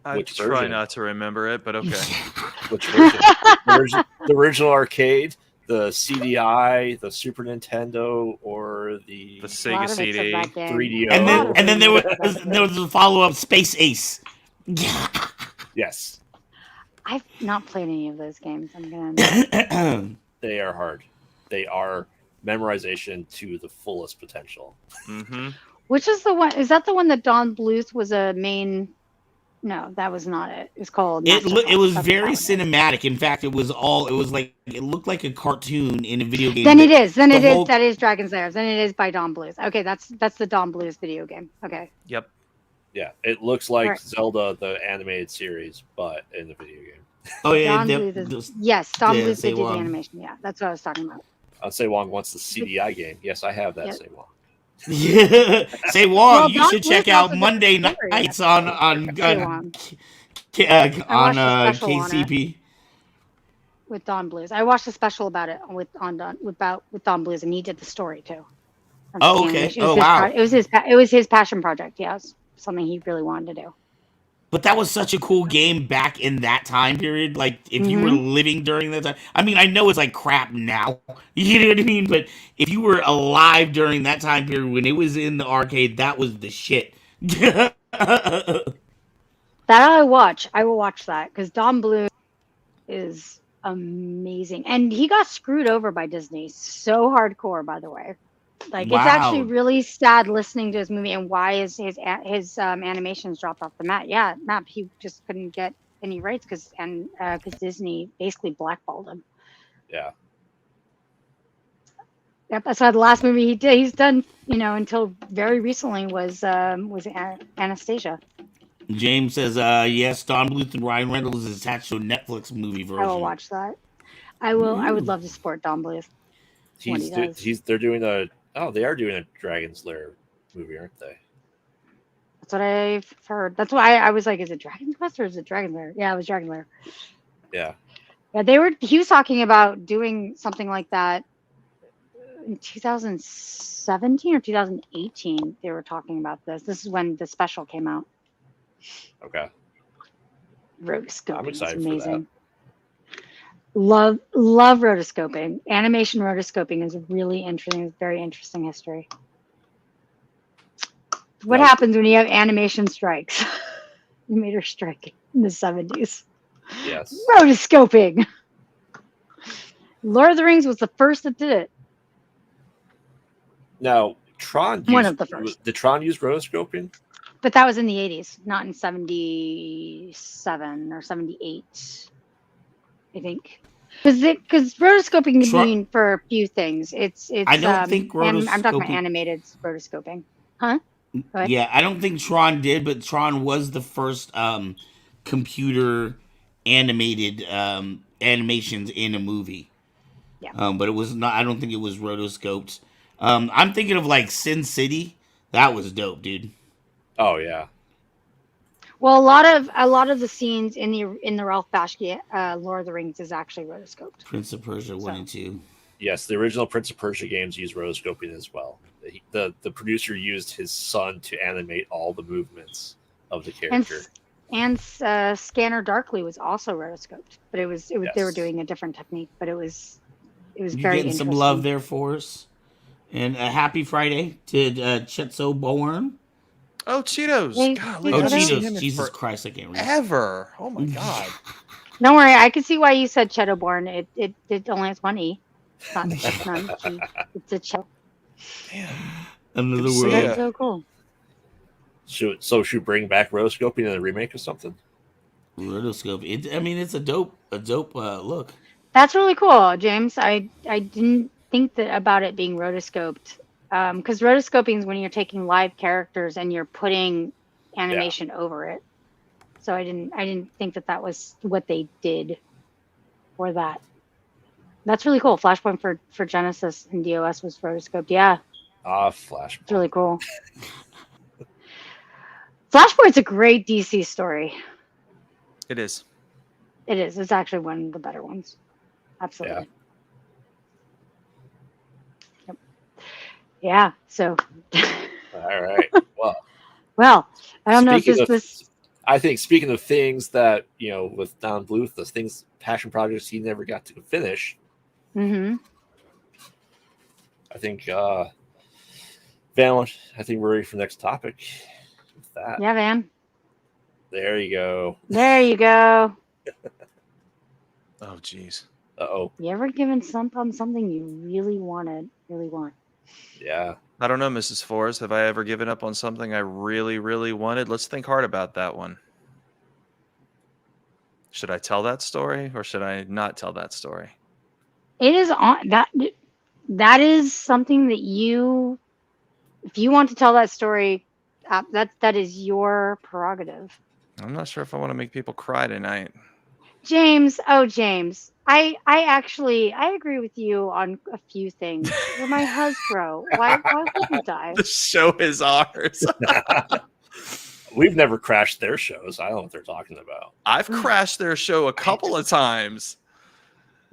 I try not to remember it, but okay. Which version? The original arcade, the CDI, the Super Nintendo, or the Sega CD, 3DO. And then there was a follow-up, Space Ace. Yes. I've not played any of those games. They are hard. They are memorization to the fullest potential. Mm-hmm. Which is the one? Is that the one that Don Bluth was a main? No, that was not it. It's called. It was very cinematic. In fact, it looked like a cartoon in a video game. Then it is. That is Dragon's Lair. Then it is by Don Bluth. Okay, that's the Don Bluth video game. Okay. Yep. Yeah, it looks like Zelda, the animated series, but in the video game. Oh yeah, Don Bluth did the animation. Yeah, that's what I was talking about. Say Wong wants the CDI game. Yes, I have that. Say Wong. Say Wong, you should check out Monday nights on KCP with Don Bluth. I watched a special about it with Don Bluth, and he did the story too. Oh, okay. Oh, wow. It was his passion project. Yeah, it was something he really wanted to do. But that was such a cool game back in that time period. Like, if you were living during that time, I mean, I know it's like crap now. You know what I mean? But if you were alive during that time period when it was in the arcade, that was the shit. That I will watch that because Don Bluth is amazing, and he got screwed over by Disney so hardcore. By the way, like it's actually really sad listening to his movie and why his animations dropped off the map. Yeah, he just couldn't get any rights because Disney basically blackballed him. Yeah. Yep, that's why the last movie he's done, until very recently was Anastasia. James says, yes, Don Bluth and Ryan Reynolds is attached to a Netflix movie version. I will watch that. I will. I would love to support Don Bluth. They're doing they are doing a Dragon's Lair movie, aren't they? That's what I've heard. That's why I was like, is it Dragon's Quest or is it Dragon's Lair? Yeah, it was Dragon's Lair. Yeah. Yeah, he was talking about doing something like that in 2017 or 2018. They were talking about this. This is when the special came out. Okay. Rotoscoping. I'm excited is amazing. for that. Love rotoscoping. Animation rotoscoping is really interesting. It's very interesting history. What happens when you have animation strikes? Animator strike in the 70s. Yes. Rotoscoping. Lord of the Rings was the first that did it. Now, Tron One of the first. Did Tron use rotoscoping? But that was in the 80s, not in 77 or 78, I think. Because rotoscoping can mean for a few things. I don't think and I'm talking about rotoscoping. animated rotoscoping. Huh? Yeah, I don't think Tron did, but Tron was the first computer animated animations in a movie. Yeah. But it was not. I don't think it was rotoscoped. I'm thinking of like Sin City. That was dope, dude. Oh yeah. Well, a lot of the scenes in the Ralph Bakshi Lord of the Rings is actually rotoscoped. Prince of Persia 1 and 2. Yes, the original Prince of Persia games used rotoscoping as well. The producer used his son to animate all the movements of the character. And Scanner Darkly was also rotoscoped, but it was Yes. they were doing a different technique, but it was You're very getting some love there for us. And a happy Friday to Chetso Bourne. Oh, Cheetos! Hey, Golly, Oh, I haven't seen Cheetos. him in Jesus Christ, I can't read. forever. Oh my god. Don't worry, I can see why you said Shadowborn. It only has one E. It's not G. It's a Cheto. Man. Another Good to see word. ya. That's so cool. Should we bring back rotoscoping in a remake or something? Rotoscope. It's a dope look. That's really cool, James. I didn't think that about it being rotoscoped. Because rotoscoping is when you're taking live characters and you're putting animation over it. So I didn't think that was what they did for that. That's really cool. Flashpoint for Genesis and DOS was rotoscoped. Yeah, Flashpoint. it's really cool. Flashpoint's a great DC story. It is. It is. It's actually one of the better ones. Absolutely. Yep. Yeah. So. All right. Well, I don't know if this was. I think speaking of things that with Don Bluth, the things passion projects he never got to finish. Mm-hmm. I think Van, I think we're ready for the next topic. With that. Yeah, Van. There you go. There you go. Oh, jeez. Uh-oh. You ever given something you really want? Yeah. I don't know, Mrs. Forrest. Have I ever given up on something I really, really wanted? Let's think hard about that one. Should I tell that story or should I not tell that story? It is on that. That is something that if you want to tell that story, that is your prerogative. I'm not sure if I want to make people cry tonight. James, I agree with you on a few things. You're my husband. Why wouldn't I? The show is ours. We've never crashed their shows. I don't know what they're talking about. I've crashed their show a couple of times.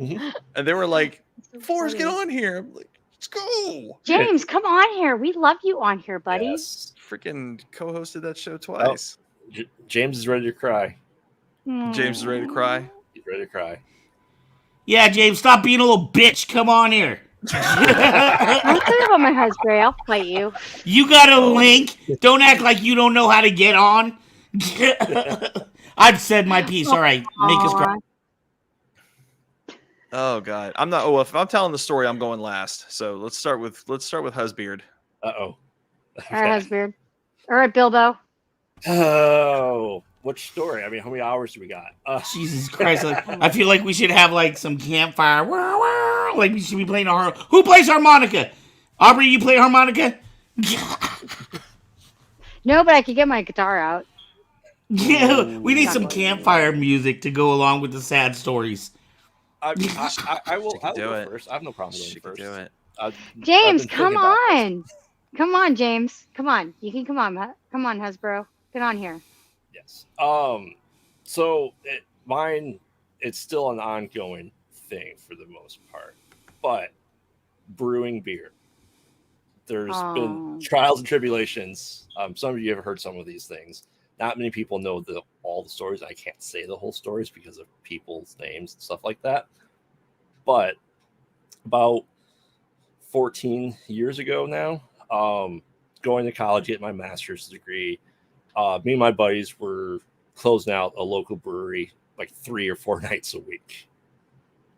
Mm-hmm. And they were like, Forrest, get on here. I'm like, let's go. James, come on here. We love you on here, buddy. Yes. Freaking co-hosted that show twice. Oh, James is ready to cry. James is ready to cry. He's ready to cry. Yeah, James, stop being a little bitch. Come on here. I'm sorry about my husband. I'll fight you. You got a link. Don't act like you don't know how to get on. I've said my piece. All right, make us cry. Oh God, I'm not. Oh, if I'm telling the story, I'm going last. So let's start with Husbeard. Uh-oh. All right, husband. All right, Bilbo. Oh, which story? I mean, how many hours do we got? Jesus Christ! I feel like we should have like some campfire. Like we should be playing a Who plays harmonica? Aubrey, you play harmonica? No, but I could get my guitar out. Yeah, we need some campfire music to go along with the sad stories. I will do it first. I have no problem going first. Do it. James, come on. Come on, James. Come on. You can come on. Come on, Hasbro. Get on here. Yes. So it's still an ongoing thing for the most part, but brewing beer. There's been trials and tribulations. Some of you have heard some of these things. Not many people know all the stories. I can't say the whole stories because of people's names and stuff like that. But about 14 years ago now, going to college, getting my master's degree, me and my buddies were closing out a local brewery like 3 or 4 nights a week.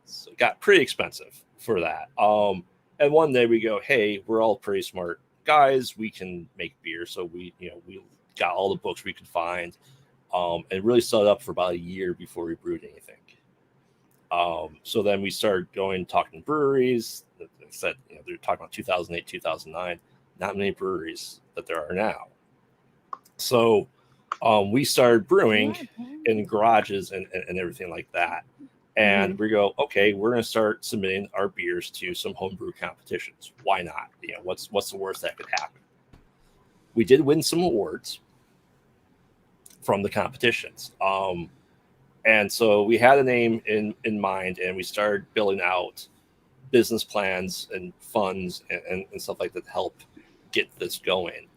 So it got pretty expensive for that. And one day we go, hey, we're all pretty smart guys. We can make beer. So we got all the books we could find, and really set up for about a year before we brewed anything. So then we started talking to breweries. Like I said, they're talking about 2008, 2009. Not many breweries that there are now. So we started brewing in garages and everything like that. And we go, okay, we're going to start submitting our beers to some homebrew competitions. Why not? What's the worst that could happen? We did win some awards from the competitions. And so we had a name in mind, and we started building out business plans and funds and stuff like that to help get this going.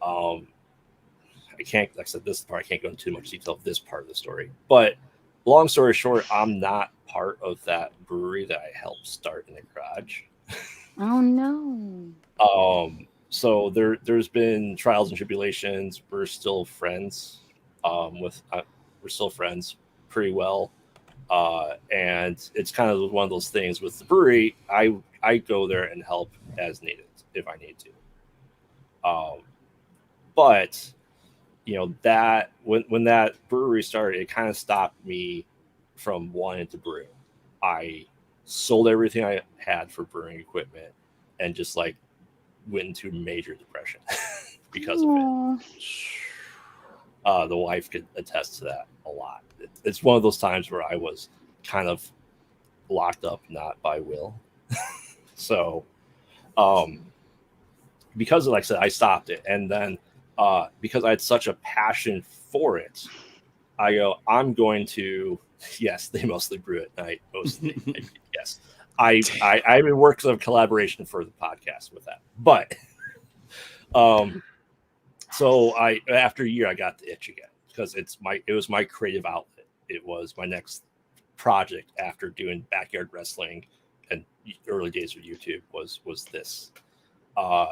I can't, like I said, this part, I can't go into too much detail of this part of the story. But long story short, I'm not part of that brewery that I helped start in the garage. Oh, no. So there's been trials and tribulations. We're still friends. We're still friends pretty well. And it's kind of one of those things with the brewery. I go there and help as needed if I need to. But that when that brewery started, it kind of stopped me from wanting to brew. I sold everything I had for brewing equipment and just like went into major depression because of it. The wife could attest to that a lot. It's one of those times where I was kind of locked up, not by will. So, because of, like I said, I stopped it. And then because I had such a passion for it, I go, I'm going to, yes, they mostly brew at night. Mostly, yes. I'm in works of collaboration for the podcast with that. But, so after a year, I got the itch again because it was my creative outlet. It was my next project after doing backyard wrestling and early days of YouTube was this.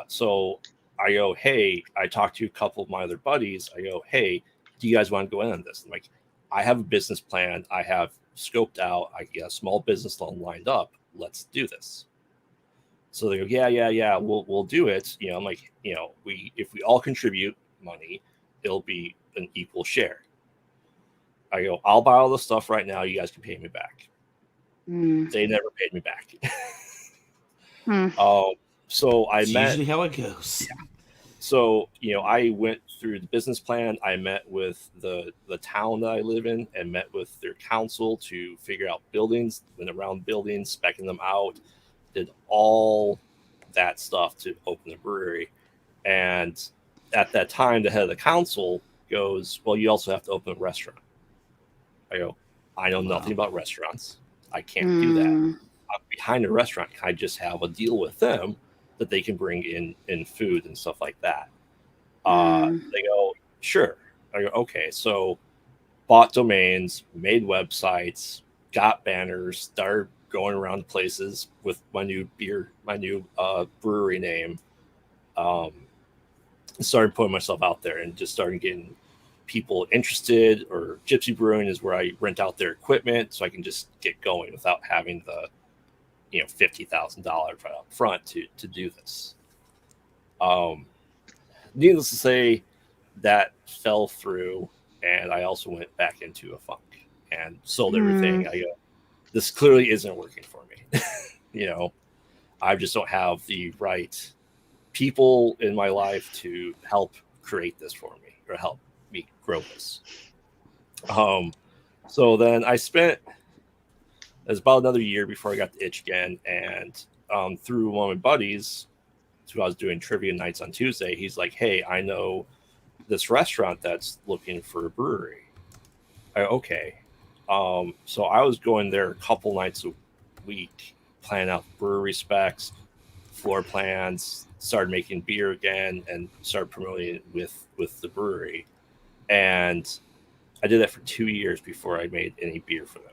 So I go, hey, I talked to a couple of my other buddies. I go, hey, do you guys want to go in on this? I'm like, I have a business plan. I have scoped out. I get a small business loan lined up. Let's do this. So they go, yeah, we'll do it. I'm like, if we all contribute money, it'll be an equal share. I go, I'll buy all the stuff right now. You guys can pay me back. They never paid me back. So It's usually how it goes. Yeah. So, I went through the business plan. I met with the town that I live in and met with their council to figure out buildings, went around buildings, speccing them out, did all that stuff to open the brewery. And at that time, the head of the council goes, well, you also have to open a restaurant. I go, I know nothing about restaurants. I can't do that. I'm behind a restaurant. I just have a deal with them that they can bring in food and stuff like that. They go, sure. I go, okay. So bought domains, made websites, got banners, started going around places with my new brewery name. Started putting myself out there and just started getting people interested. Or Gypsy Brewing is where I rent out their equipment so I can just get going without having the $50,000 right up front to do this. Needless to say, that fell through, and I also went back into a funk and sold everything. I go, this clearly isn't working for me. I just don't have the right people in my life to help create this for me or help me grow this. So then I spent, it was about another year before I got the itch again. And through one of my buddies, who I was doing trivia nights on Tuesday, he's like, hey, I know this restaurant that's looking for a brewery. Okay. So I was going there a couple nights a week, planning out brewery specs, floor plans, started making beer again, and started promoting it with the brewery. And I did that for 2 years before I made any beer for them.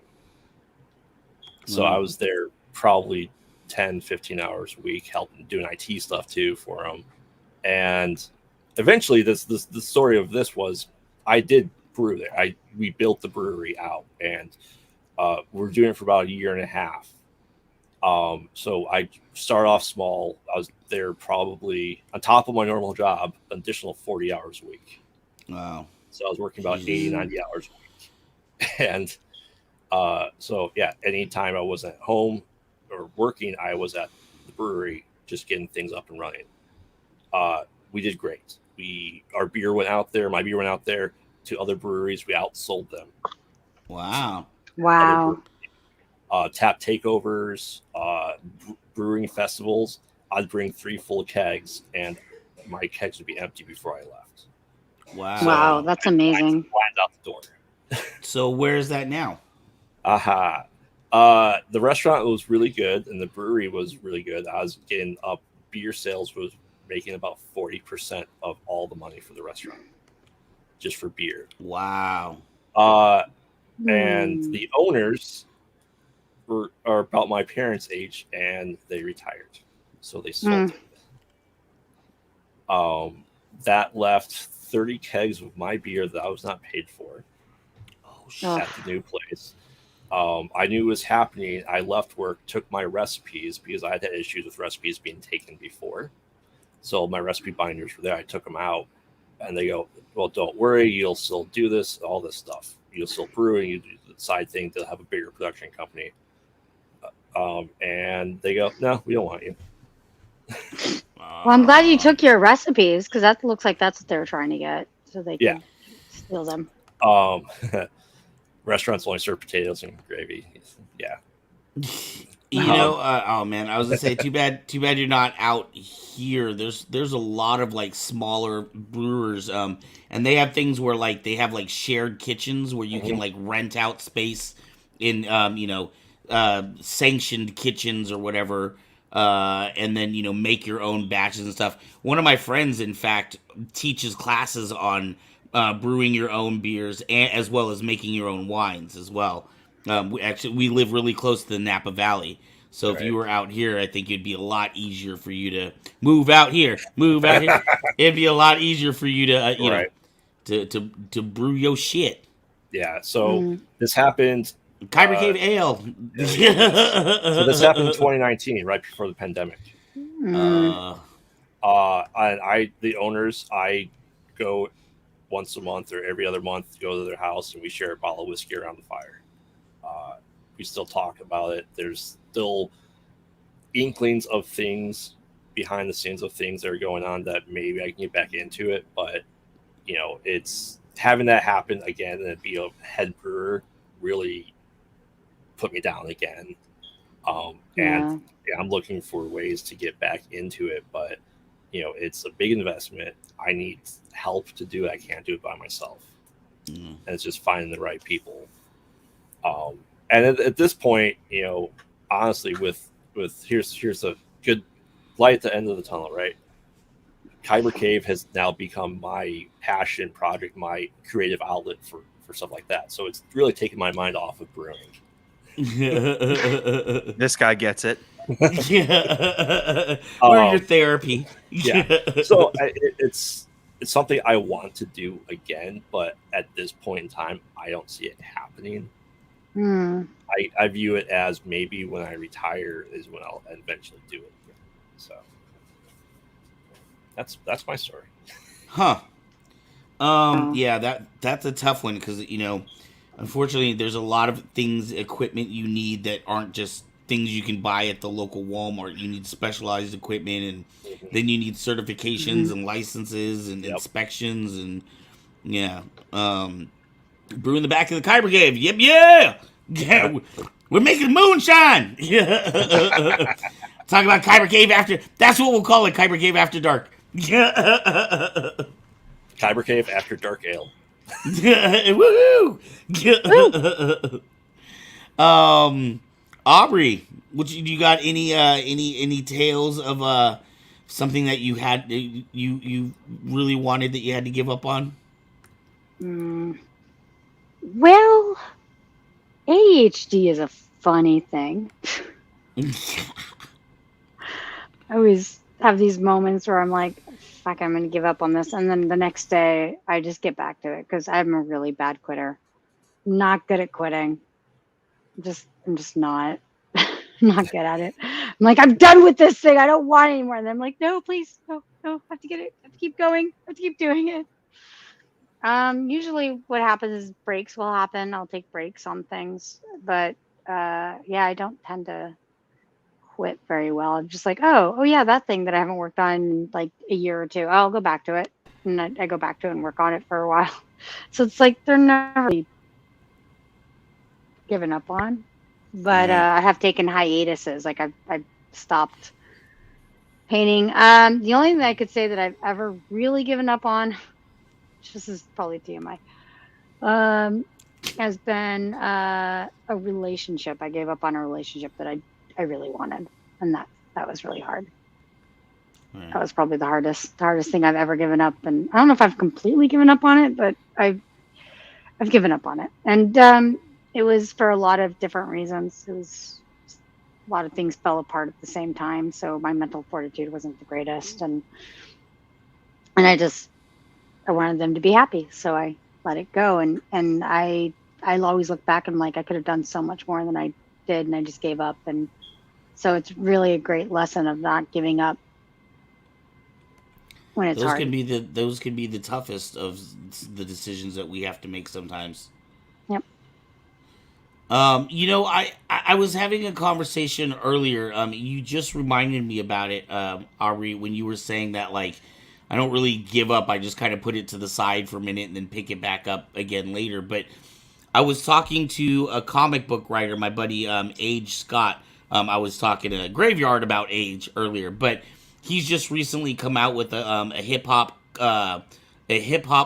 So I was there probably 10, 15 hours a week, helping doing IT stuff too for them. And eventually the story of this was I did brew there. We built the brewery out, and we're doing it for about a year and a half. So I started off small. I was there probably on top of my normal job, an additional 40 hours a week. Wow. So I was working about 80, 90 hours a week. And so, yeah, anytime I wasn't at home or working, I was at the brewery just getting things up and running. We did great. Our beer went out there. My beer went out there to other breweries. We outsold them. Wow. Wow. Tap takeovers, brewing festivals. I'd bring 3 full kegs, and my kegs would be empty before I left. Wow. Wow, that's amazing. Lined out the door. So where is that now? Aha. The restaurant was really good, and the brewery was really good. I was getting up. Beer sales was making about 40% of all the money for the restaurant, just for beer. Wow. And the owners are about my parents' age, and they retired, so they sold it. That left 30 kegs of my beer that I was not paid for at the new place. I knew it was happening. I left work, took my recipes because I had issues with recipes being taken before. So my recipe binders were there. I took them out, and they go, "Well, don't worry, you'll still do this, all this stuff. You'll still brew, and you do the side thing to have a bigger production company." And they go, "No, we don't want you." Well, I'm glad you took your recipes, because that looks like that's what they're trying to get, so they can steal them. Restaurants only serve potatoes and gravy. Yeah. You know, oh man, I was gonna say, too bad you're not out here. There's a lot of like smaller brewers, and they have things where like they have like shared kitchens where you can like rent out space in sanctioned kitchens or whatever, and then make your own batches and stuff. One of my friends, in fact, teaches classes on brewing your own beers as well as making your own wines as well. We live really close to the Napa Valley, so if you were out here, I think it'd be a lot easier for you to move out here. It'd be a lot easier for you to to brew your shit. Yeah. So this happened. Kyber Cave Ale. So this happened in 2019, right before the pandemic. And the owners, I go once a month or every other month to go to their house, and we share a bottle of whiskey around the fire. We still talk about it. There's still inklings of things behind the scenes of things that are going on that maybe I can get back into it. But, it's having that happen again and be a head brewer really put me down again. And I'm looking for ways to get back into it. But, it's a big investment. I need help to do it. I can't do it by myself. And it's just finding the right people. And at this point, honestly, with here's a good light at the end of the tunnel, right? Kyber Cave has now become my passion project, my creative outlet for stuff like that. So it's really taken my mind off of brewing. This guy gets it. Or your therapy. So it's something I want to do again, but at this point in time, I don't see it happening. I view it as maybe when I retire is when I'll eventually do it. So that's my story. Yeah, that's a tough one because unfortunately there's a lot of equipment you need that aren't just things you can buy at the local Walmart. You need specialized equipment, and then you need certifications and licenses and inspections and brew in the back of the Kyber Cave. Yeah. We're making moonshine. Talk about Kyber Cave after. That's what we'll call it. Kyber Cave After Dark. Kyber Cave After Dark Ale. Woohoo! Aubrey, you got any tales of something that you had you really wanted that you had to give up on? Well, ADHD is a funny thing. I always have these moments where I'm like, fuck, I'm going to give up on this. And then the next day, I just get back to it because I'm a really bad quitter. Not good at quitting. I'm just not. Not good at it. I'm like, I'm done with this thing. I don't want it anymore. And I'm like, no, please, no, I have to get it. I have to keep going. I have to keep doing it. Usually what happens is breaks will happen. I'll take breaks on things, but yeah, I don't tend to quit very well. I'm just like, oh yeah, that thing that I haven't worked on in like a year or two. I'll go back to it, and I go back to it and work on it for a while. So it's like they're never really given up on, but I have taken hiatuses. Like I've stopped painting. The only thing that I could say that I've ever really given up on, this is probably TMI, has been a relationship. I gave up on a relationship that I really wanted, and that was really hard. That was probably the hardest thing I've ever given up. And I don't know if I've completely given up on it, but I've given up on it. And it was for a lot of different reasons. It was a lot of things fell apart at the same time, so my mental fortitude wasn't the greatest, and I wanted them to be happy, so I let it go. And I'll always look back and I'm like, I could have done so much more than I did, and I just gave up. And so it's really a great lesson of not giving up when it's hard. Those can be the toughest of the decisions that we have to make sometimes. Yep. I was having a conversation earlier. You just reminded me about it, Aubrey, when you were saying that, like, I don't really give up. I just kind of put it to the side for a minute and then pick it back up again later. But I was talking to a comic book writer, my buddy Age Scott. I was talking to Graveyard about Age earlier, but he's just recently come out with a hip hop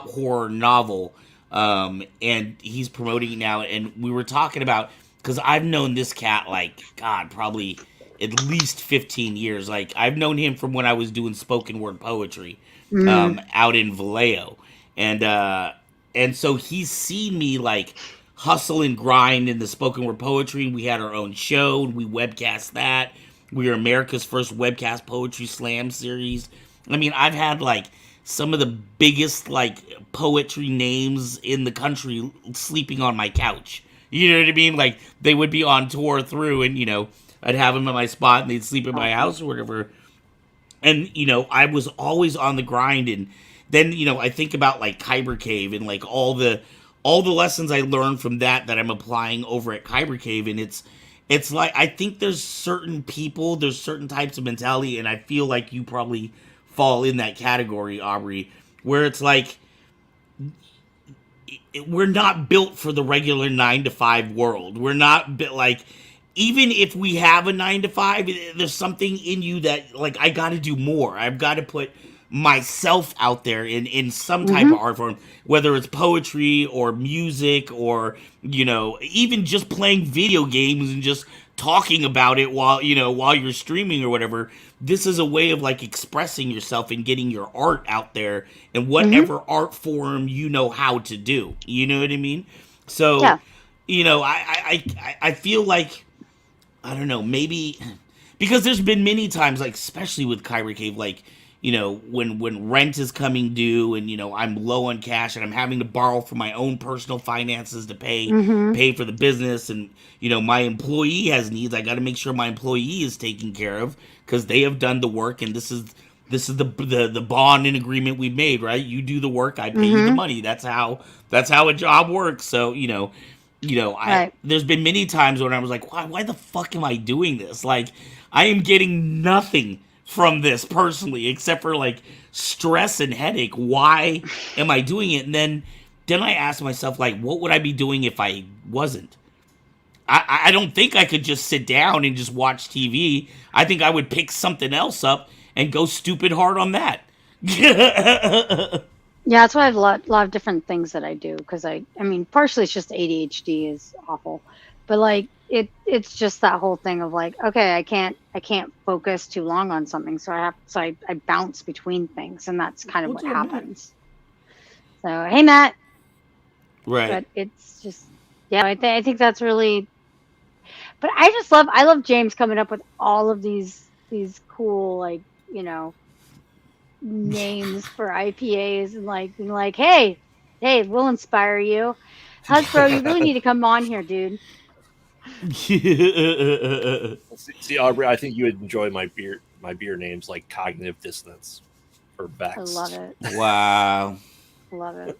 horror novel, and he's promoting it now. And we were talking about, because I've known this cat like, God, probably at least 15 years. Like, I've known him from when I was doing spoken word poetry out in Vallejo, and so he's seen me like hustle and grind in the spoken word poetry. We had our own show, and we webcast that. We were America's first webcast poetry slam series. I mean, I've had like some of the biggest like poetry names in the country sleeping on my couch. You know what I mean? Like, they would be on tour through, and I'd have them in my spot, and they'd sleep in my house or whatever. And I was always on the grind. And then I think about like Kyber Cave and like all the lessons I learned from that I'm applying over at Kyber Cave. And it's like, I think there's certain people, there's certain types of mentality, and I feel like you probably fall in that category, Aubrey, where it's like, we're not built for the regular 9-to-5 world. We're not built, like, even if we have a 9-to-5, there's something in you that, like, I got to do more. I've got to put myself out there in some type of art form, whether it's poetry or music or, even just playing video games and just talking about it while you're streaming or whatever. This is a way of like expressing yourself and getting your art out there in whatever art form you know how to do. You know what I mean? So, I feel like, I don't know, maybe because there's been many times, like especially with Kyber Cave, like, when rent is coming due and, I'm low on cash and I'm having to borrow from my own personal finances to pay for the business. And, my employee has needs. I got to make sure my employee is taken care of because they have done the work. And this is the bond and agreement we've made, right? You do the work, I pay you the money. That's how a job works. So, there's been many times when I was like, why the fuck am I doing this? Like, I am getting nothing from this personally, except for like stress and headache. Why am I doing it? And then I asked myself, like, what would I be doing if I wasn't? I don't think I could just sit down and just watch TV. I think I would pick something else up and go stupid hard on that. Yeah, that's why I have a lot of different things that I do, because I mean, partially it's just ADHD is awful, but like it's just that whole thing of like, okay, I can't focus too long on something, so I bounce between things, and that's kind of what happens. So hey, Matt. Right. But it's just, yeah, I think that's really. But I love James coming up with all of these cool, like, names for IPAs, and like being like, hey, we'll inspire you. Hasbro, you really need to come on here, dude. See, Aubrey, I think you would enjoy my beer names like Cognitive Dissonance or Vex. I love it. Wow. Love it.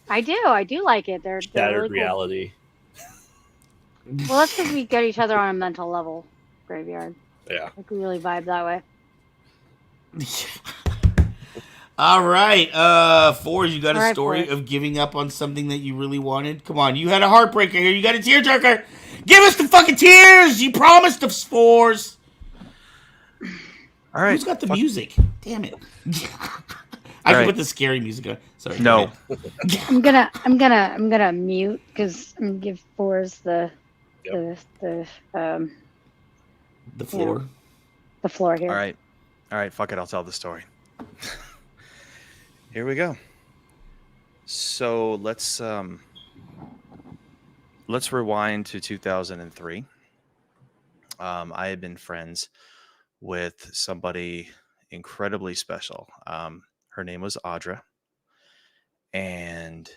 I do like it. They're Shattered really cool. reality. Well, that's because we get each other on a mental level. Graveyard. Yeah. Like we really vibe that way. All right, Forge, you got a story Forge. of giving up on something that you really wanted? Come on, you had a heartbreaker here. You got a tearjerker. Give us the fucking tears. You promised us, Forge. All right. Who's got the music? Damn it. I can put the scary music on. Sorry. No. I'm gonna mute because I'm gonna give Forrest the floor. The floor here. All right. Fuck it. I'll tell the story. Here we go. So let's rewind to 2003. I had been friends with somebody incredibly special. Her name was Audra, and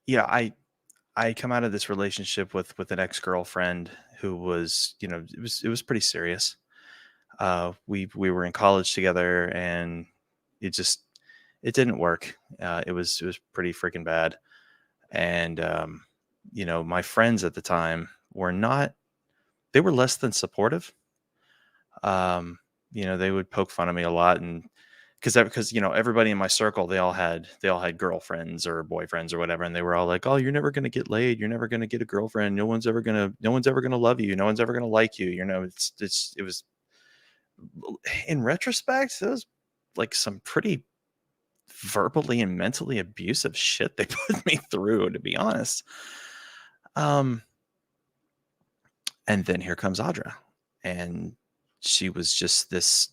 yeah, I come out of this relationship with an ex-girlfriend who was, it was pretty serious. We were in college together, and it didn't work. It was pretty freaking bad. And my friends at the time they were less than supportive. They would poke fun of me a lot, and because everybody in my circle, they all had girlfriends or boyfriends or whatever, and they were all like, "Oh, you're never gonna get laid. You're never gonna get a girlfriend. No one's ever gonna love you. No one's ever gonna like you." It was, in retrospect, it was like some pretty verbally and mentally abusive shit they put me through, to be honest. And then here comes Audra, and she was just this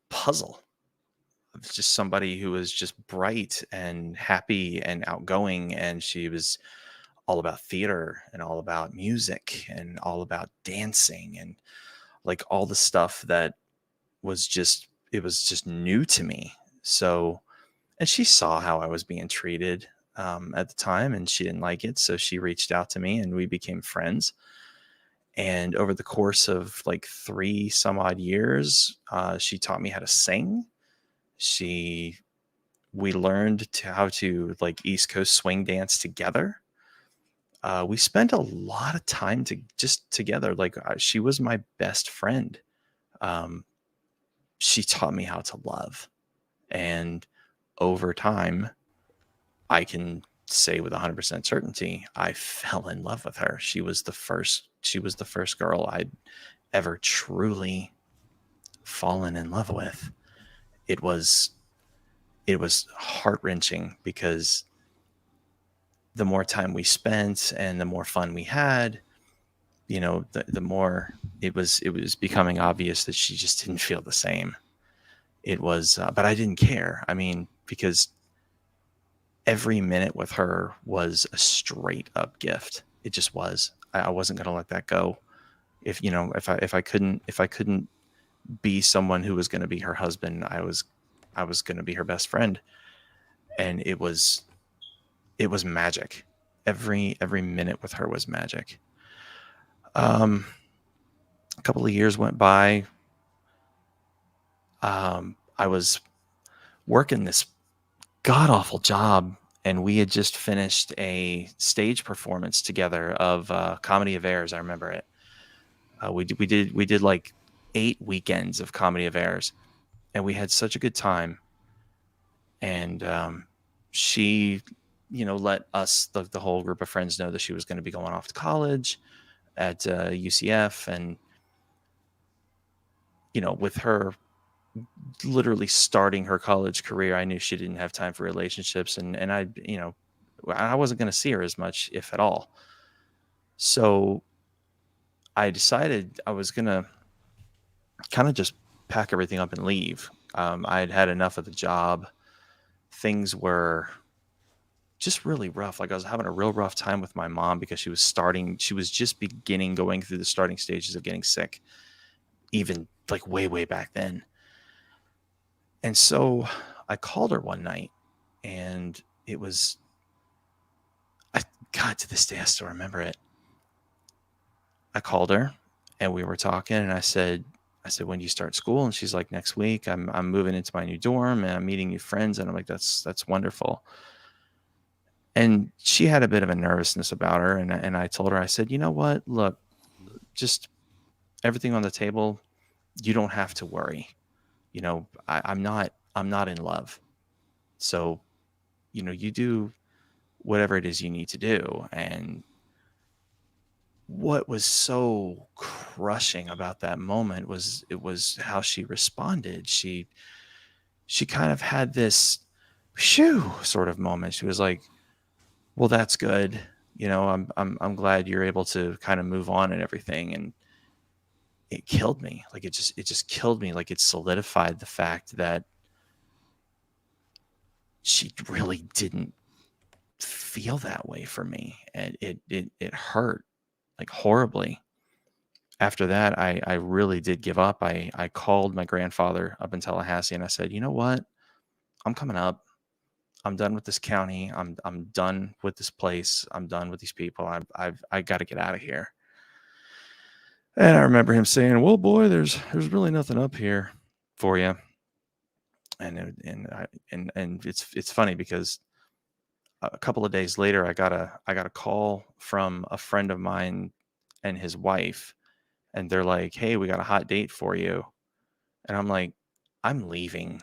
puzzle. It's just somebody who was just bright and happy and outgoing, and she was all about theater and all about music and all about dancing and like all the stuff that was just new to me. So, and she saw how I was being treated at the time, and she didn't like it, so she reached out to me and we became friends. And over the course of like 3 some odd years, she taught me how to sing. We learned how to like East Coast swing dance together. We spent a lot of time together. Like she was my best friend. She taught me how to love. And over time, I can say with 100% certainty, I fell in love with her. She was the first girl I'd ever truly fallen in love with. It was heart-wrenching because the more time we spent and the more fun we had, the more it was becoming obvious that she just didn't feel the same. It was, but I didn't care. I mean, because every minute with her was a straight up gift. It just was. I wasn't going to let that go. If I couldn't be someone who was going to be her husband, I was going to be her best friend. And it was magic. Every minute with her was magic. A couple of years went by. I was working this god awful job, and we had just finished a stage performance together of Comedy of Errors. I remember it. We did like 8 weekends of Comedy of Errors, and we had such a good time. And she, let us, the whole group of friends, know that she was going to be going off to college at UCF, and with her literally starting her college career, I knew she didn't have time for relationships, and I wasn't going to see her as much, if at all. So I decided I was going to kind of just pack everything up and leave. I had had enough of the job. Things were just really rough. Like I was having a real rough time with my mom because she was just going through the starting stages of getting sick, even like way back then. And so I called her one night, and it was, God, to this day, I still remember it. I called her, and we were talking, and I said, I said, when do you start school? And she's like, next week. I'm moving into my new dorm and I'm meeting new friends. And I'm like, that's wonderful. And she had a bit of a nervousness about her. And I told her, I said, you know what? Look, just everything on the table. You don't have to worry. You know, I'm not in love. So, you know, you do whatever it is you need to do. And what was so crushing about that moment was how she responded. She kind of had this shoo sort of moment. She was like, well, that's good. You know, I'm glad you're able to kind of move on and everything. And it killed me. Like it just killed me. Like it solidified the fact that she really didn't feel that way for me. And it hurt like horribly. After that, I really did give up. I called my grandfather up in Tallahassee and I said, you know what? I'm coming up. I'm done with this county. I'm done with this place. I'm done with these people. I got to get out of here. And I remember him saying, well, boy, there's really nothing up here for you. And it's funny because a couple of days later, I got a call from a friend of mine and his wife, and they're like, hey, we got a hot date for you. And I'm like, I'm leaving.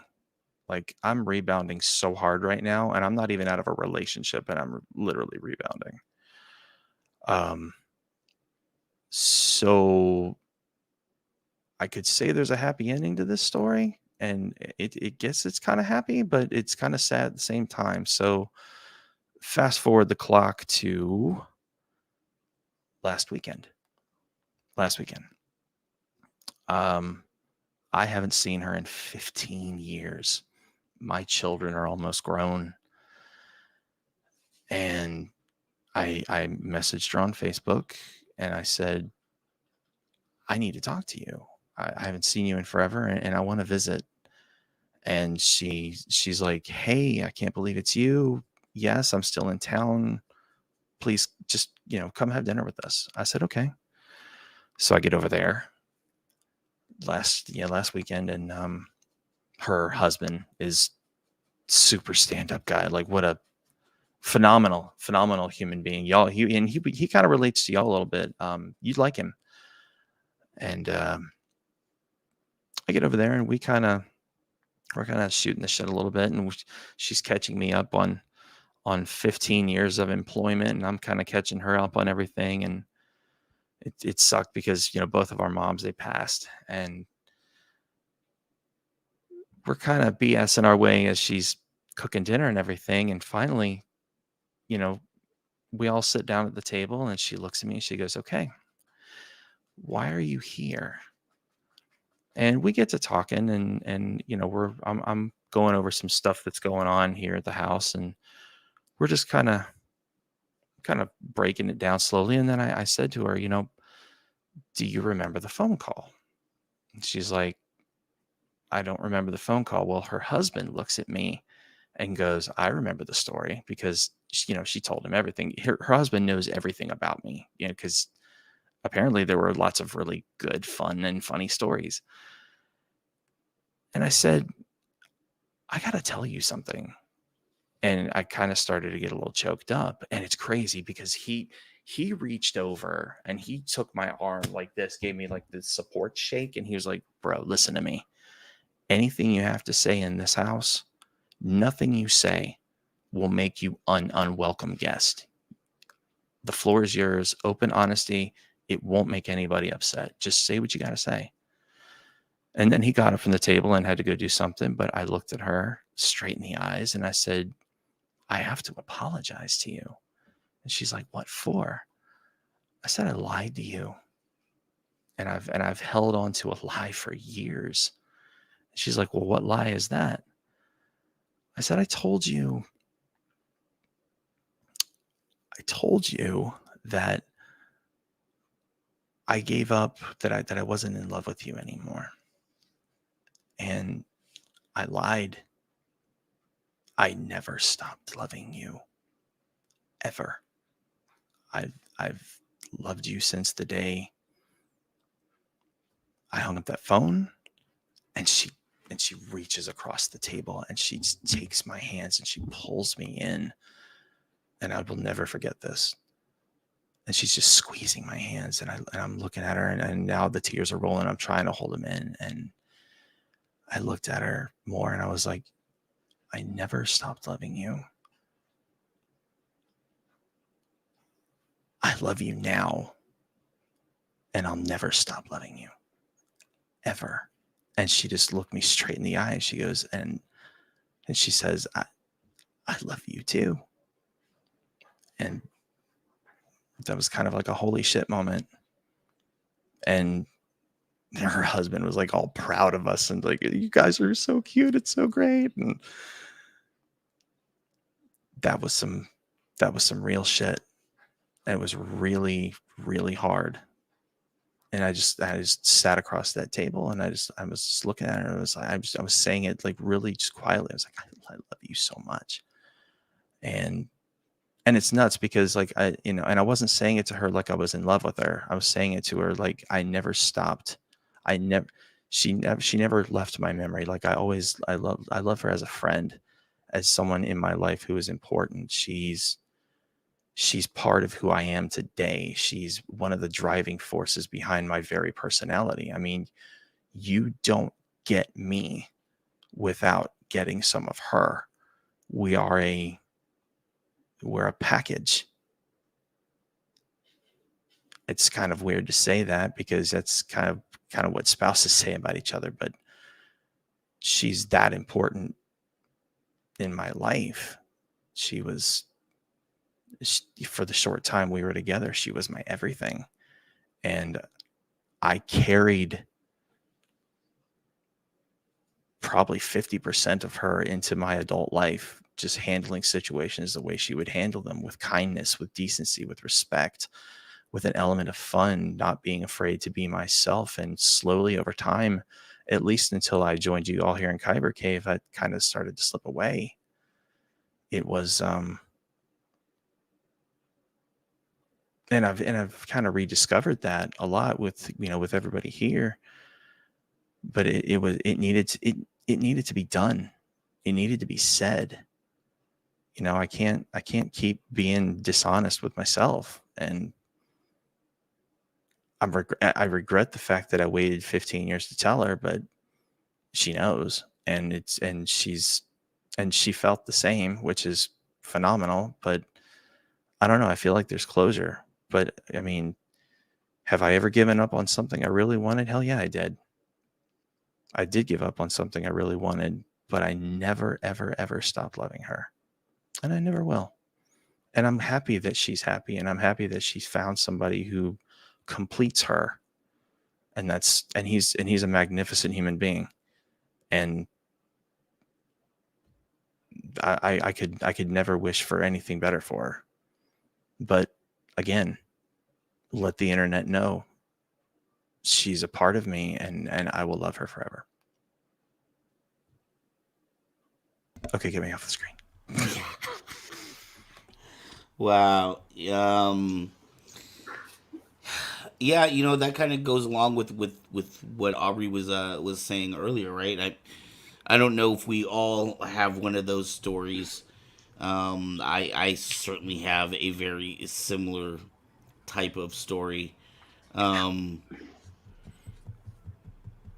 Like, I'm rebounding so hard right now, and I'm not even out of a relationship, and I'm literally rebounding. So I could say there's a happy ending to this story, and it gets it's kind of happy, but it's kind of sad at the same time. So fast forward the clock to last weekend. I haven't seen her in 15 years. My children are almost grown. And I messaged her on Facebook and I said, I need to talk to you. I haven't seen you in forever and I want to visit. And she's like, hey, I can't believe it's you. Yes, I'm still in town. Please just, come have dinner with us. I said, okay. So I get over there last weekend, and her husband is super stand-up guy. Like, what a phenomenal human being. Y'all, he kind of relates to y'all a little bit. You'd like him. And I get over there and we're kind of shooting the shit a little bit, and she's catching me up on 15 years of employment, and I'm kind of catching her up on everything. And it sucked because both of our moms, they passed, and we're kind of BSing our way as she's cooking dinner and everything. And finally, we all sit down at the table, and she looks at me and she goes, okay, why are you here? And we get to talking, and I'm going over some stuff that's going on here at the house, and we're just kind of breaking it down slowly. And then I said to her, do you remember the phone call? And she's like, I don't remember the phone call. Well, her husband looks at me and goes, I remember the story, because she told him everything. Her husband knows everything about me, because apparently there were lots of really good, fun and funny stories. And I said, I got to tell you something. And I kind of started to get a little choked up. And it's crazy because he reached over and he took my arm like this, gave me like this support shake. And he was like, bro, listen to me. Anything you have to say in this house, nothing you say will make you an unwelcome guest. The floor is yours. Open honesty. It won't make anybody upset. Just say what you got to say. And then he got up from the table and had to go do something. But I looked at her straight in the eyes and I said, I have to apologize to you. And she's like, what for? I said, I lied to you. And I've held on to a lie for years. She's like, well, what lie is that? I said, I told you that I gave up, that I wasn't in love with you anymore. And I lied. I never stopped loving you. Ever. I've loved you since the day I hung up that phone, and she reaches across the table and she takes my hands and she pulls me in, and I will never forget this. And she's just squeezing my hands, and I'm looking at her, and now the tears are rolling. I'm trying to hold them in, and I looked at her more, and I was like, I never stopped loving you. I love you now, and I'll never stop loving you, ever. And she just looked me straight in the eye, and she goes, and she says, I love you too. And that was kind of like a holy shit moment. And her husband was like all proud of us and like, you guys are so cute, it's so great. And that was some real shit. It was really, really hard. And I just sat across that table, and I was just looking at her, and I was saying it like really just quietly. I was like, I love you so much. And it's nuts because like and I wasn't saying it to her like I was in love with her. I was saying it to her like I never stopped. She never left my memory. Like I love her as a friend, as someone in my life who is important. She's part of who I am today. She's one of the driving forces behind my very personality. I mean, you don't get me without getting some of her. We're a package. It's kind of weird to say that because that's kind of what spouses say about each other, but she's that important in my life. For the short time we were together, she was my everything. And I carried probably 50% of her into my adult life, just handling situations the way she would handle them, with kindness, with decency, with respect, with an element of fun, not being afraid to be myself. And slowly over time, at least until I joined you all here in Kyber Cave, I kind of started to slip away. It was, and I've kind of rediscovered that a lot with everybody here, but it needed to be done. It needed to be said. I can't keep being dishonest with myself, and I regret the fact that I waited 15 years to tell her, but she knows, and she felt the same, which is phenomenal. But I don't know. I feel like there's closure. But I mean, have I ever given up on something I really wanted? Hell yeah, I did. I did give up on something I really wanted, but I never, ever, ever stopped loving her. And I never will. And I'm happy that she's happy, and I'm happy that she's found somebody who completes her. And he's a magnificent human being. And I could never wish for anything better for her. But again, let the internet know she's a part of me, and I will love her forever. Okay, get me off the screen. Wow. Yeah, that kind of goes along with what Aubrey was saying earlier, right? I don't know if we all have one of those stories. I certainly have a very similar type of story.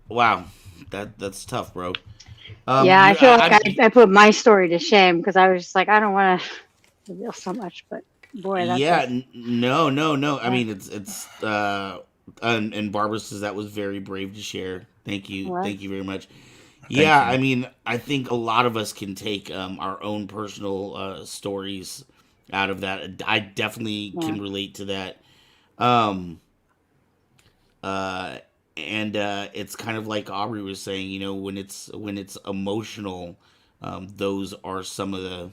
Wow, that's tough, bro. Yeah, I feel like I put my story to shame because I was just like, I don't want to reveal so much, but boy, that's no. Yeah. I mean, it's and Barbara says that was very brave to share. Thank you, thank you very much. Yeah, I mean, I think a lot of us can take our own personal stories out of that. I definitely can relate to that. And it's kind of like Aubrey was saying, when it's emotional, those are some of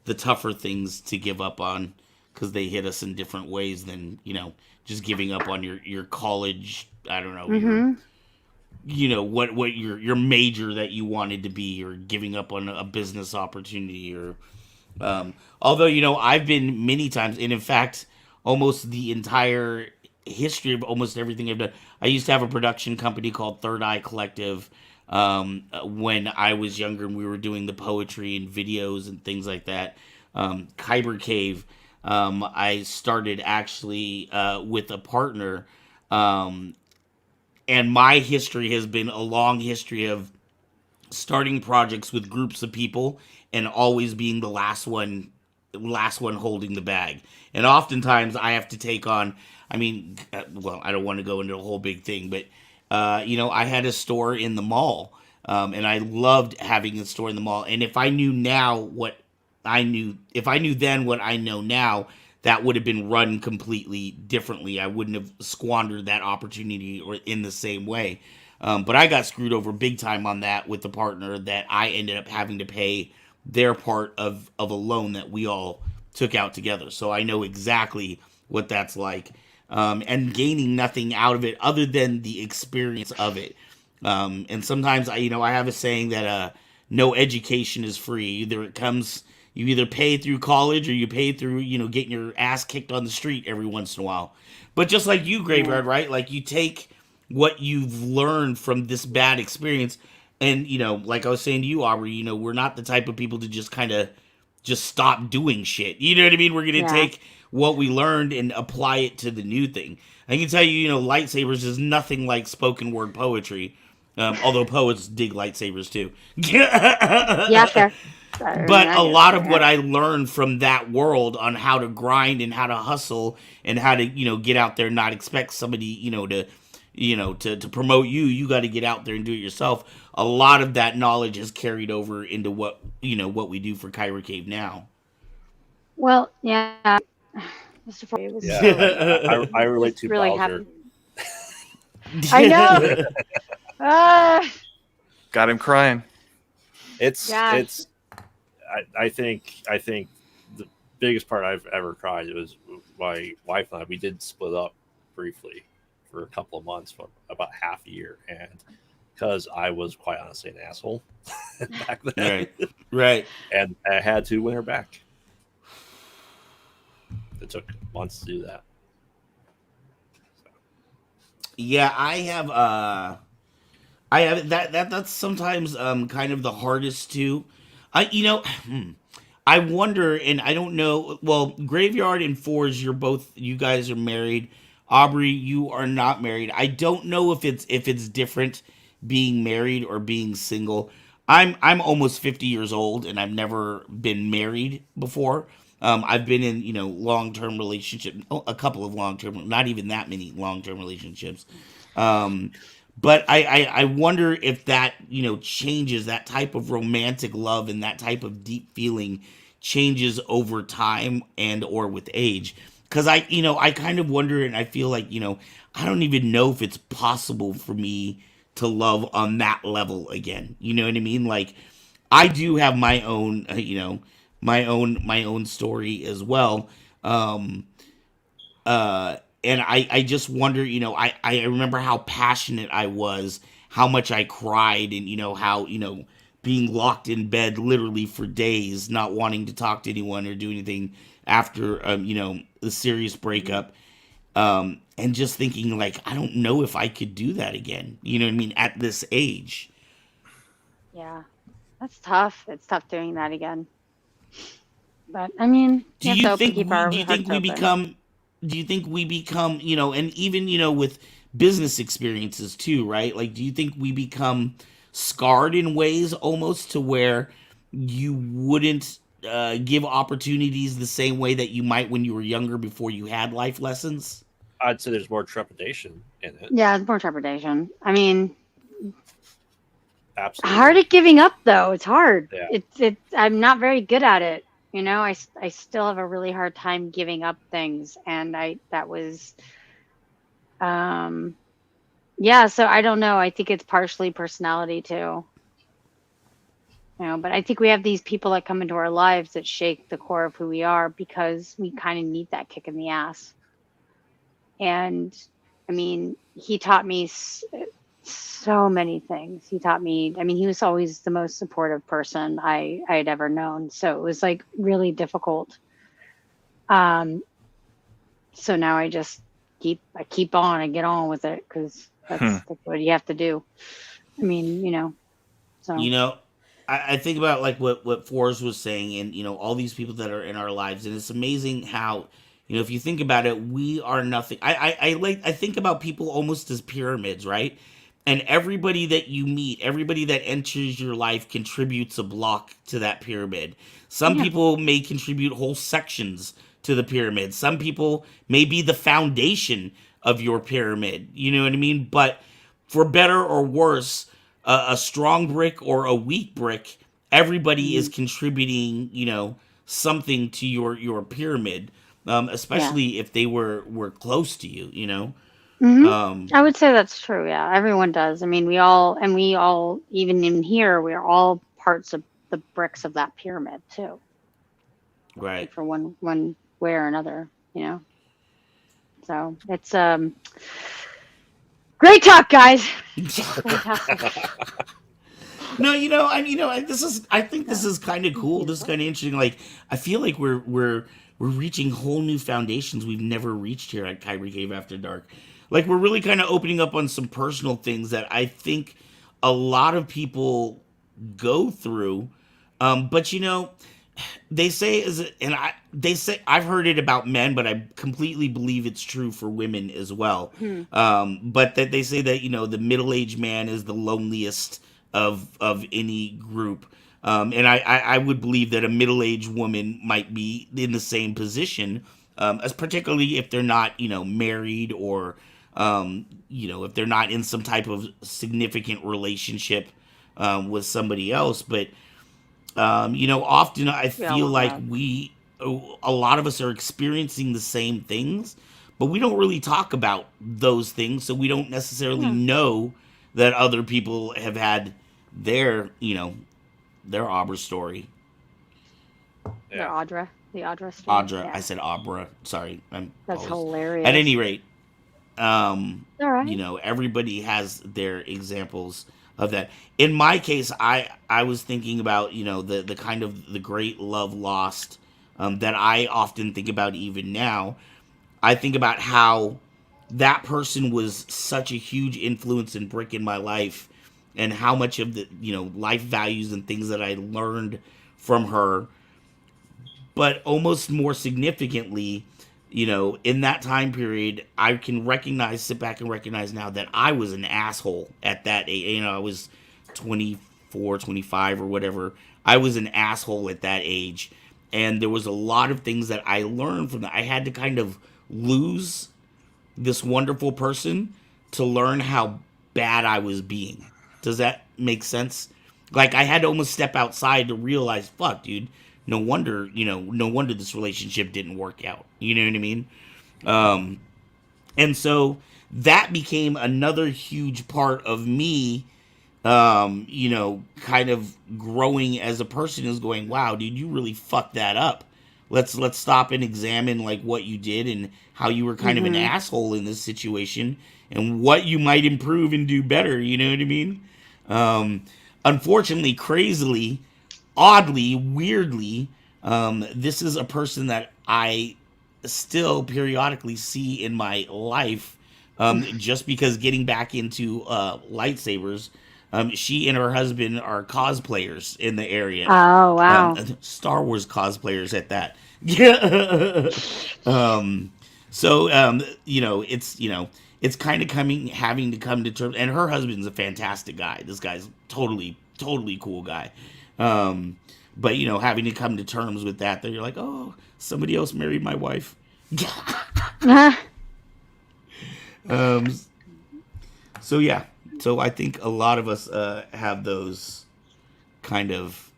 the tougher things to give up on, because they hit us in different ways than just giving up on your college. I don't know. What your major that you wanted to be, or giving up on a business opportunity, or although I've been many times, and in fact almost the entire history of almost everything I've done. I used to have a production company called Third Eye Collective when I was younger, and we were doing the poetry and videos and things like that. Kyber Cave. I started actually with a partner, and my history has been a long history of starting projects with groups of people and always being the last one holding the bag. And oftentimes I have to take on, well, I don't want to go into a whole big thing, but I had a store in the mall, and I loved having a store in the mall. And if I knew then what I know now, that would have been run completely differently. I wouldn't have squandered that opportunity or in the same way. But I got screwed over big time on that with the partner that I ended up having to pay their part of a loan that we all took out together. So I know exactly what that's like, and gaining nothing out of it other than the experience of it. And sometimes I have a saying that no education is free. You either pay through college or you pay through, getting your ass kicked on the street every once in a while. But just like you, Graveyard, right? Like you take what you've learned from this bad experience. And, like I was saying to you, Aubrey, we're not the type of people to just kind of just stop doing shit. You know what I mean? We're going to take what we learned and apply it to the new thing. I can tell you, lightsabers is nothing like spoken word poetry. Although poets dig lightsabers too. Yeah, fair. But a lot of what I learned from that world on how to grind and how to hustle and how to, get out there and not expect somebody, to promote you. You got to get out there and do it yourself. A lot of that knowledge has carried over into what we do for Kyber Cave now. Well, yeah. I relate to really Bowser. I know. Got him crying. I think the biggest part I've ever cried was my wife and I. We did split up briefly for a couple of months, for about half a year, and because I was quite honestly an asshole back then, right, and I had to win her back. It took months to do that. Yeah, I have that's sometimes kind of the hardest to. I wonder, and I don't know. Well, Graveyard and Forge, you guys are married. Aubrey, you are not married. I don't know if it's different being married or being single. I'm almost 50 years old and I've never been married before. I've been in long-term relationships, a couple of long-term, not even that many long-term relationships. But I wonder if that, changes, that type of romantic love and that type of deep feeling changes over time and or with age. Because I kind of wonder, and I feel like, I don't even know if it's possible for me to love on that level again. You know what I mean? Like, I do have my own, my own story as well. And I just wonder, I remember how passionate I was, how much I cried, and, how, being locked in bed literally for days, not wanting to talk to anyone or do anything after, the serious breakup. And just thinking, like, I don't know if I could do that again. You know what I mean? At this age. Yeah, that's tough. It's tough doing that again. But, I mean, do you think we become, and even, with business experiences too, right? Like, do you think we become scarred in ways almost to where you wouldn't give opportunities the same way that you might when you were younger before you had life lessons? I'd say there's more trepidation in it. Yeah, it's more trepidation. I mean, absolutely hard at giving up though. It's hard. Yeah. It's I'm not very good at it. I still have a really hard time giving up things, and that was yeah, so I don't know. I think it's partially personality too. But I think we have these people that come into our lives that shake the core of who we are because we kind of need that kick in the ass. And I mean, he taught me so many things. He taught me, he was always the most supportive person I had ever known. So it was like really difficult. So now I just keep on and get on with it because that's what you have to do. I mean, so. I think about like what Forrest was saying, and all these people that are in our lives, and it's amazing how if you think about it, we are nothing. I think about people almost as pyramids, right? And everybody that you meet, everybody that enters your life contributes a block to that pyramid. Some people may contribute whole sections to the pyramid. Some people may be the foundation of your pyramid. You know what I mean? But for better or worse, a strong brick or a weak brick, everybody is contributing, something to your pyramid, especially if they were close to you. I would say that's true. Yeah, everyone does. I mean, we all, even in here, we're all parts of the bricks of that pyramid too. Right. Like for one way or another, So it's great talk, guys. No, I think this is kind of cool. This is kind of interesting. Like, I feel like we're reaching whole new foundations we've never reached here at Kyber Cave After Dark. Like, we're really kind of opening up on some personal things that I think a lot of people go through. But they say I've heard it about men, but I completely believe it's true for women as well. But that they say that the middle-aged man is the loneliest of any group, and I would believe that a middle-aged woman might be in the same position, as particularly if they're not married or if they're not in some type of significant relationship with somebody else, but. Often I feel like a lot of us are experiencing the same things, but we don't really talk about those things. So we don't necessarily know that other people have had their Abra story. Yeah. The Audra story. Audra. Yeah. I said Abra. Sorry. That's hilarious. At any rate, all right. Everybody has their examples of that. In my case, I was thinking about the kind of the great love lost that I often think about even now. I think about how that person was such a huge influence and brick in my life, and how much of the life values and things that I learned from her. But almost more significantly, in that time period, I can sit back and recognize now that I was an asshole at that age. I was 24, 25 or whatever. I was an asshole at that age. And there was a lot of things that I learned from that. I had to kind of lose this wonderful person to learn how bad I was being. Does that make sense? Like, I had to almost step outside to realize, fuck, dude. No wonder this relationship didn't work out. You know what I mean? And so that became another huge part of me, kind of growing as a person, is going, wow, dude, you really fucked that up. Let's stop and examine like what you did and how you were kind of an asshole in this situation and what you might improve and do better. You know what I mean? Unfortunately, crazily, oddly, weirdly, this is a person that I still periodically see in my life, just because getting back into lightsabers, she and her husband are cosplayers in the area. Oh, wow. Star Wars cosplayers at that. Yeah. So, it's kind of having to come to terms, and her husband's a fantastic guy. This guy's totally cool guy. But having to come to terms with that you're like, oh, somebody else married my wife. So yeah. So I think a lot of us have those kind of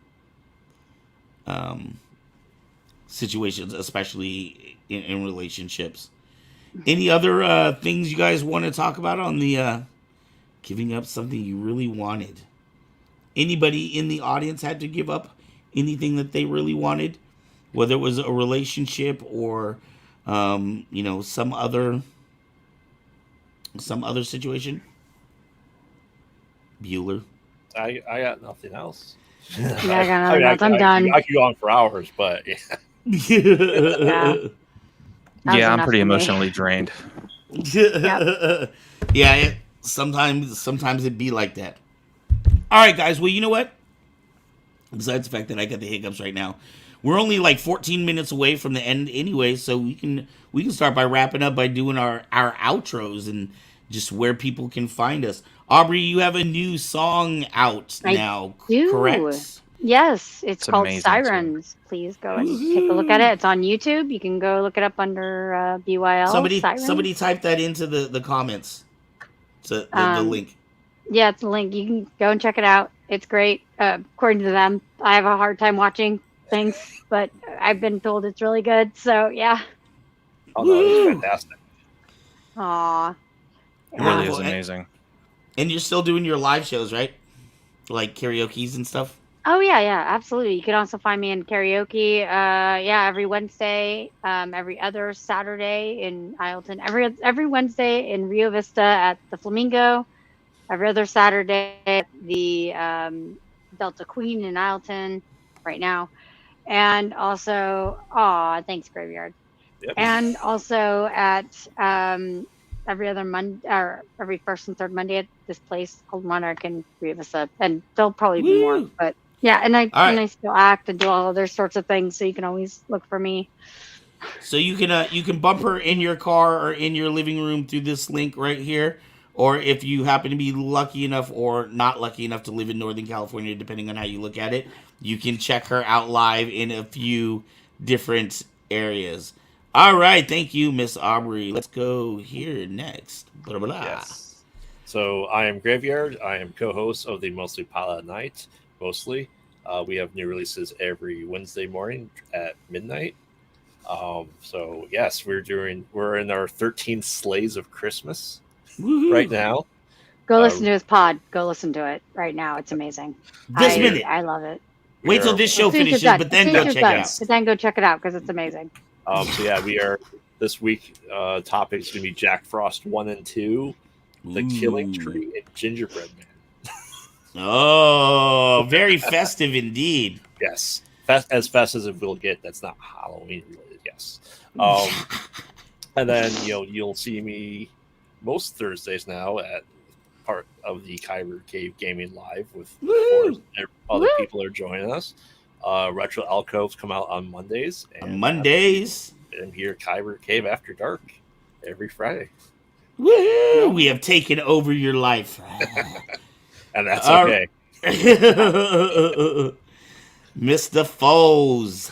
situations, especially in relationships. Any other things you guys want to talk about on the giving up something you really wanted? Anybody in the audience had to give up anything that they really wanted, whether it was a relationship or some other situation? Bueller. I got nothing else. Yeah, I got nothing else. I'm done. I could go on for hours, but yeah. Yeah, I'm pretty emotionally drained. Yep. Yeah, sometimes it'd be like that. All right, guys. Well, you know what? Besides the fact that I got the hiccups right now, we're only like 14 minutes away from the end anyway, so we can start by wrapping up by doing our outros and just where people can find us. Aubrey, you have a new song out now, correct? Yes, it's called amazing Sirens. Please go and take a look at it. It's on YouTube. You can go look it up under BYL. Somebody type that into the comments. The link. Yeah, it's a link. You can go and check it out. It's great. According to them, I have a hard time watching things, but I've been told it's really good. So yeah. Oh no, it's fantastic. Aw. It really is amazing. And you're still doing your live shows, right? Like karaoke's and stuff? Oh yeah, absolutely. You can also find me in karaoke. Every Wednesday, every other Saturday in Ileton, every Wednesday in Rio Vista at the Flamingo, every other Saturday at the Delta Queen in Ileton right now, and also thanks Graveyard, Yep. and also at every other Monday or every first and third Monday at this place called Monarch in Rio Vista, and there'll probably be more, but. Yeah, and I still act and do all other sorts of things, so you can always look for me. So you can bump her in your car or in your living room through this link right here, or if you happen to be lucky enough or not lucky enough to live in Northern California, depending on how you look at it, you can check her out live in a few different areas. All right, thank you, Miss Aubrey. Let's go here next. Blah, blah, blah. Yes. So I am Graveyard. I am co-host of the Mostly Pilot Night. Mostly, we have new releases every Wednesday morning at midnight. So yes, we're in our 13 Slays of Christmas right now. Go listen to his pod. Go listen to it right now. It's amazing. This minute. I love it. Wait till this show finishes, but then go check it out. But then go check it out because it's amazing. So yeah, we are this week. Topic is going to be Jack Frost 1 and 2, The Killing Tree, and Gingerbread Man. Oh, very festive indeed. Yes, as fast as it will get. That's not Halloween related. Yes, and then you'll see me most Thursdays now at part of the Kyber Cave Gaming Live with other people are joining us. Retro Alcoves come out on Mondays. And I'm here at Kyber Cave After Dark every Friday. Woo! We have taken over your life. And that's okay. Mr. Foes.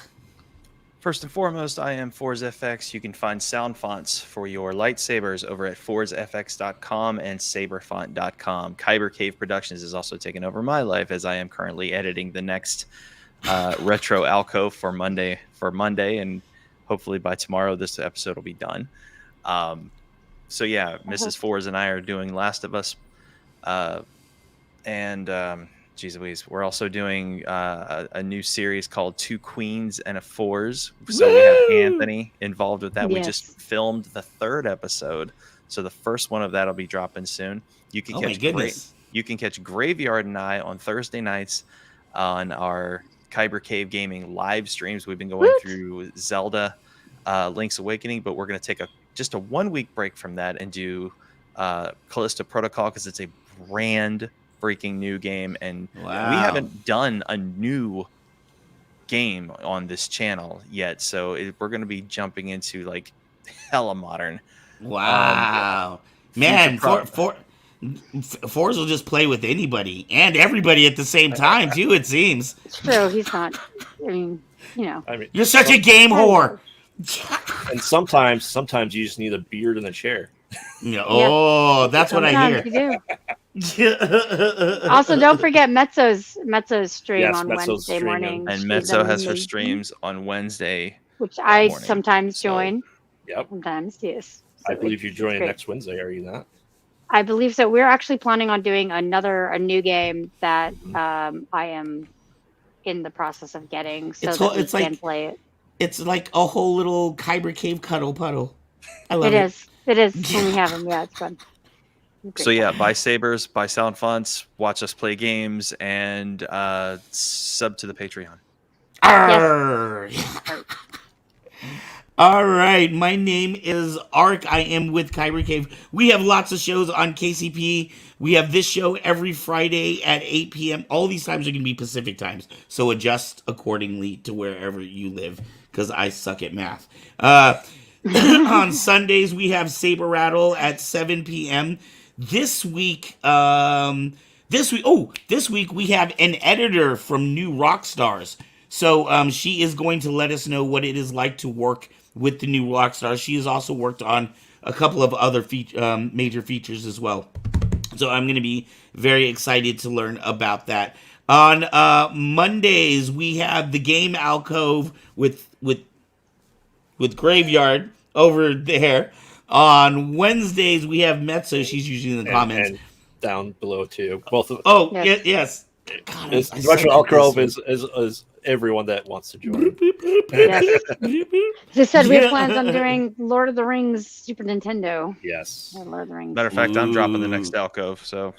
First and foremost, I am ForzFX. You can find sound fonts for your lightsabers over at forzfx.com and saberfont.com. Kyber Cave Productions is also taking over my life as I am currently editing the next Retro Alcove for Monday, and hopefully by tomorrow this episode will be done. So yeah, Mrs. Forz and I are doing Last of Us. Geez Louise, we're also doing a new series called Two Queens and a Fours. So we have Anthony involved with that. Yes. We just filmed the 3rd episode. So the first one of that will be dropping soon. You can catch Graveyard and I on Thursday nights on our Kyber Cave Gaming live streams. We've been going through Zelda Link's Awakening, but we're going to take just a 1-week break from that and do Callisto Protocol because it's a brand freaking new game, and we haven't done a new game on this channel yet, so we're going to be jumping into like hella modern. Man, Forz will just play with anybody and everybody at the same time too, it seems. It's true. He's not, you're such a game whore. And sometimes you just need a beard and a chair. That's what I hear. You do. Also, don't forget Mezzo's stream on Wednesday morning. And Mezzo has her streams on Wednesday, which I sometimes join. Yep. Sometimes, yes. So I believe you're joining next Wednesday. Are you not? I believe so. We're actually planning on doing a new game that I am in the process of getting, so that we can play it. It's like a whole little Kyber Cave cuddle puddle. I love it. It is when we have them. Yeah, it's fun. So yeah, buy sabers, buy sound fonts, watch us play games, and sub to the Patreon. Yes. All right, my name is Ark. I am with Kyber Cave. We have lots of shows on KCP. We have this show every Friday at 8 p.m. All these times are going to be Pacific times, so adjust accordingly to wherever you live, because I suck at math. On Sundays, we have Saber Rattle at 7 p.m. This week we have an editor from New Rockstars. So she is going to let us know what it is like to work with the new Rockstars. She has also worked on a couple of other major features as well. So I'm going to be very excited to learn about that. On Mondays, we have the Game Alcove with Graveyard over there. On Wednesdays, we have Metso. She's usually in the comments. And down below, too. Both of Oh, yes. God, Retro Alcove is everyone that wants to join. Yes. As I said, we have plans on doing Lord of the Rings Super Nintendo. Yes. Lord of the Rings. Matter of fact, I'm dropping the next alcove. So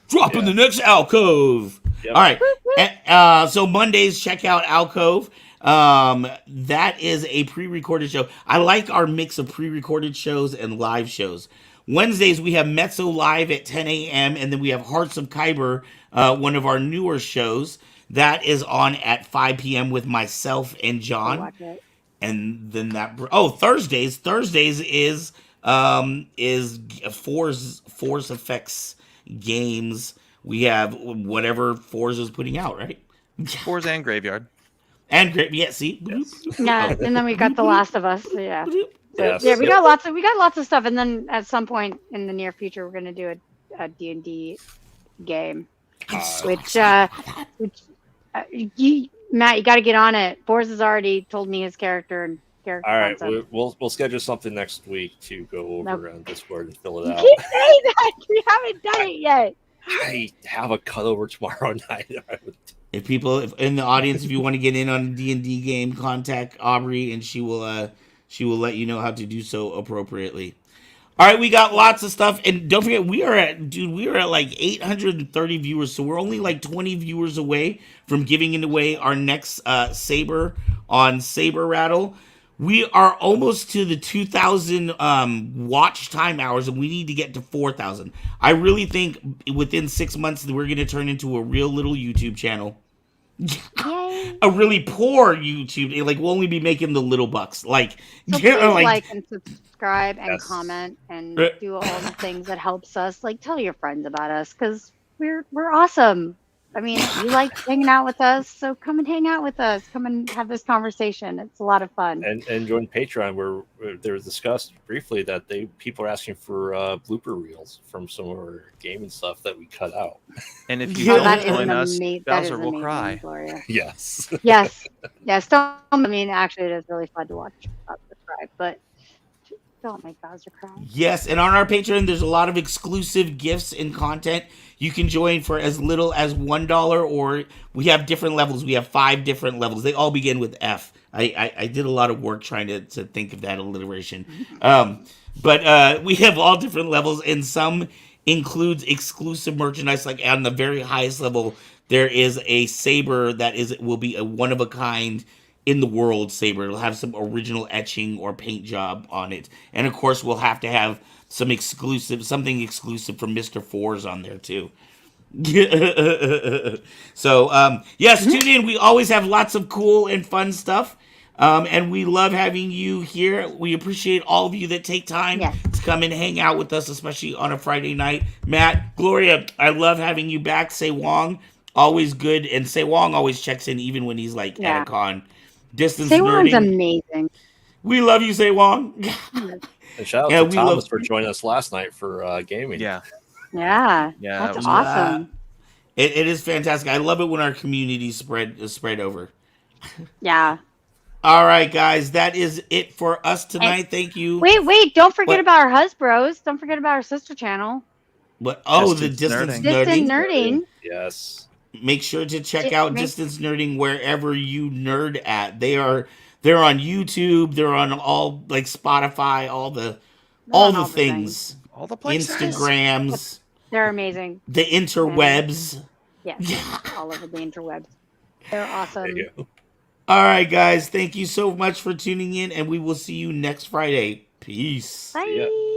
the next alcove. Yep. All right. So Mondays, check out Alcove. That is a pre-recorded show. I like our mix of pre-recorded shows and live shows. Wednesdays, we have Mezzo live at 10 a.m. And then we have Hearts of Kyber, one of our newer shows. That is on at 5 p.m. with myself and John. And then Thursdays. Thursdays is Force Effects games. We have whatever Forza is putting out, right? Forza and Graveyard. And see? Yes. Yeah, and then we got The Last of Us. So yeah. So, Yes. yeah, we got lots of stuff, and then at some point in the near future, we're gonna do a D&D game, which Matt, you got to get on it. Boris has already told me his character and character. All right, concept. we'll schedule something next week to go over on Discord and fill it You out. keep saying that. We haven't done it yet. I have a cutover tomorrow night. If people in the audience, if you want to get in on a D&D game, contact Aubrey, and she will let you know how to do so appropriately. All right, we got lots of stuff, and don't forget, we are at like 830 viewers, so we're only like 20 viewers away from giving away our next Saber on Saber Rattle. We are almost to the 2,000 watch time hours, and we need to get to 4,000. I really think within 6 months we're going to turn into a real little YouTube channel. A really poor YouTube, like we'll only be making the little bucks. Like, so please like and subscribe and comment and do all the things that helps us. Like, tell your friends about us because we're awesome. I mean, you like hanging out with us, so come and hang out with us. Come and have this conversation. It's a lot of fun. And join Patreon, where there was discussed briefly that people are asking for blooper reels from some of our gaming stuff that we cut out. And if you don't join us, Bowser will cry. Gloria. Yes. Yes. Don't. I mean, actually, it is really fun to watch Bowser cry, but don't make Bowser cry. Yes, and on our Patreon, there's a lot of exclusive gifts and content. You can join for as little as $1, or we have different levels. We have 5 different levels. They all begin with F. I did a lot of work trying to think of that alliteration. But we have all different levels, and some includes exclusive merchandise. Like on the very highest level, there is a saber that will be a one-of-a-kind in the world saber. It'll have some original etching or paint job on it. And of course, we'll have to have something exclusive from Mr. Fours on there too. So, yes, tune in. We always have lots of cool and fun stuff. And we love having you here. We appreciate all of you that take time to come and hang out with us, especially on a Friday night. Matt, Gloria, I love having you back. Say Wong, always good. And Say Wong always checks in even when he's like at a con. Distance Say Wong's nerding. Amazing. We love you, Say Wong. And shout out to Thomas for joining us last night for gaming. Yeah. That's awesome. It is fantastic. I love it when our community spread over. Yeah. All right, guys, that is it for us tonight. Thank you. Wait! Don't forget about our Husbros. Don't forget about our sister channel. What? Oh, the Distance Nerding. Yes. Make sure to check out Distance Nerding wherever you nerd at. They're on YouTube. They're on all like Spotify, all the things. All the places. Instagrams. They're amazing. The interwebs. Yes, all over the interwebs. They're awesome. All right, guys. Thank you so much for tuning in, and we will see you next Friday. Peace. Bye.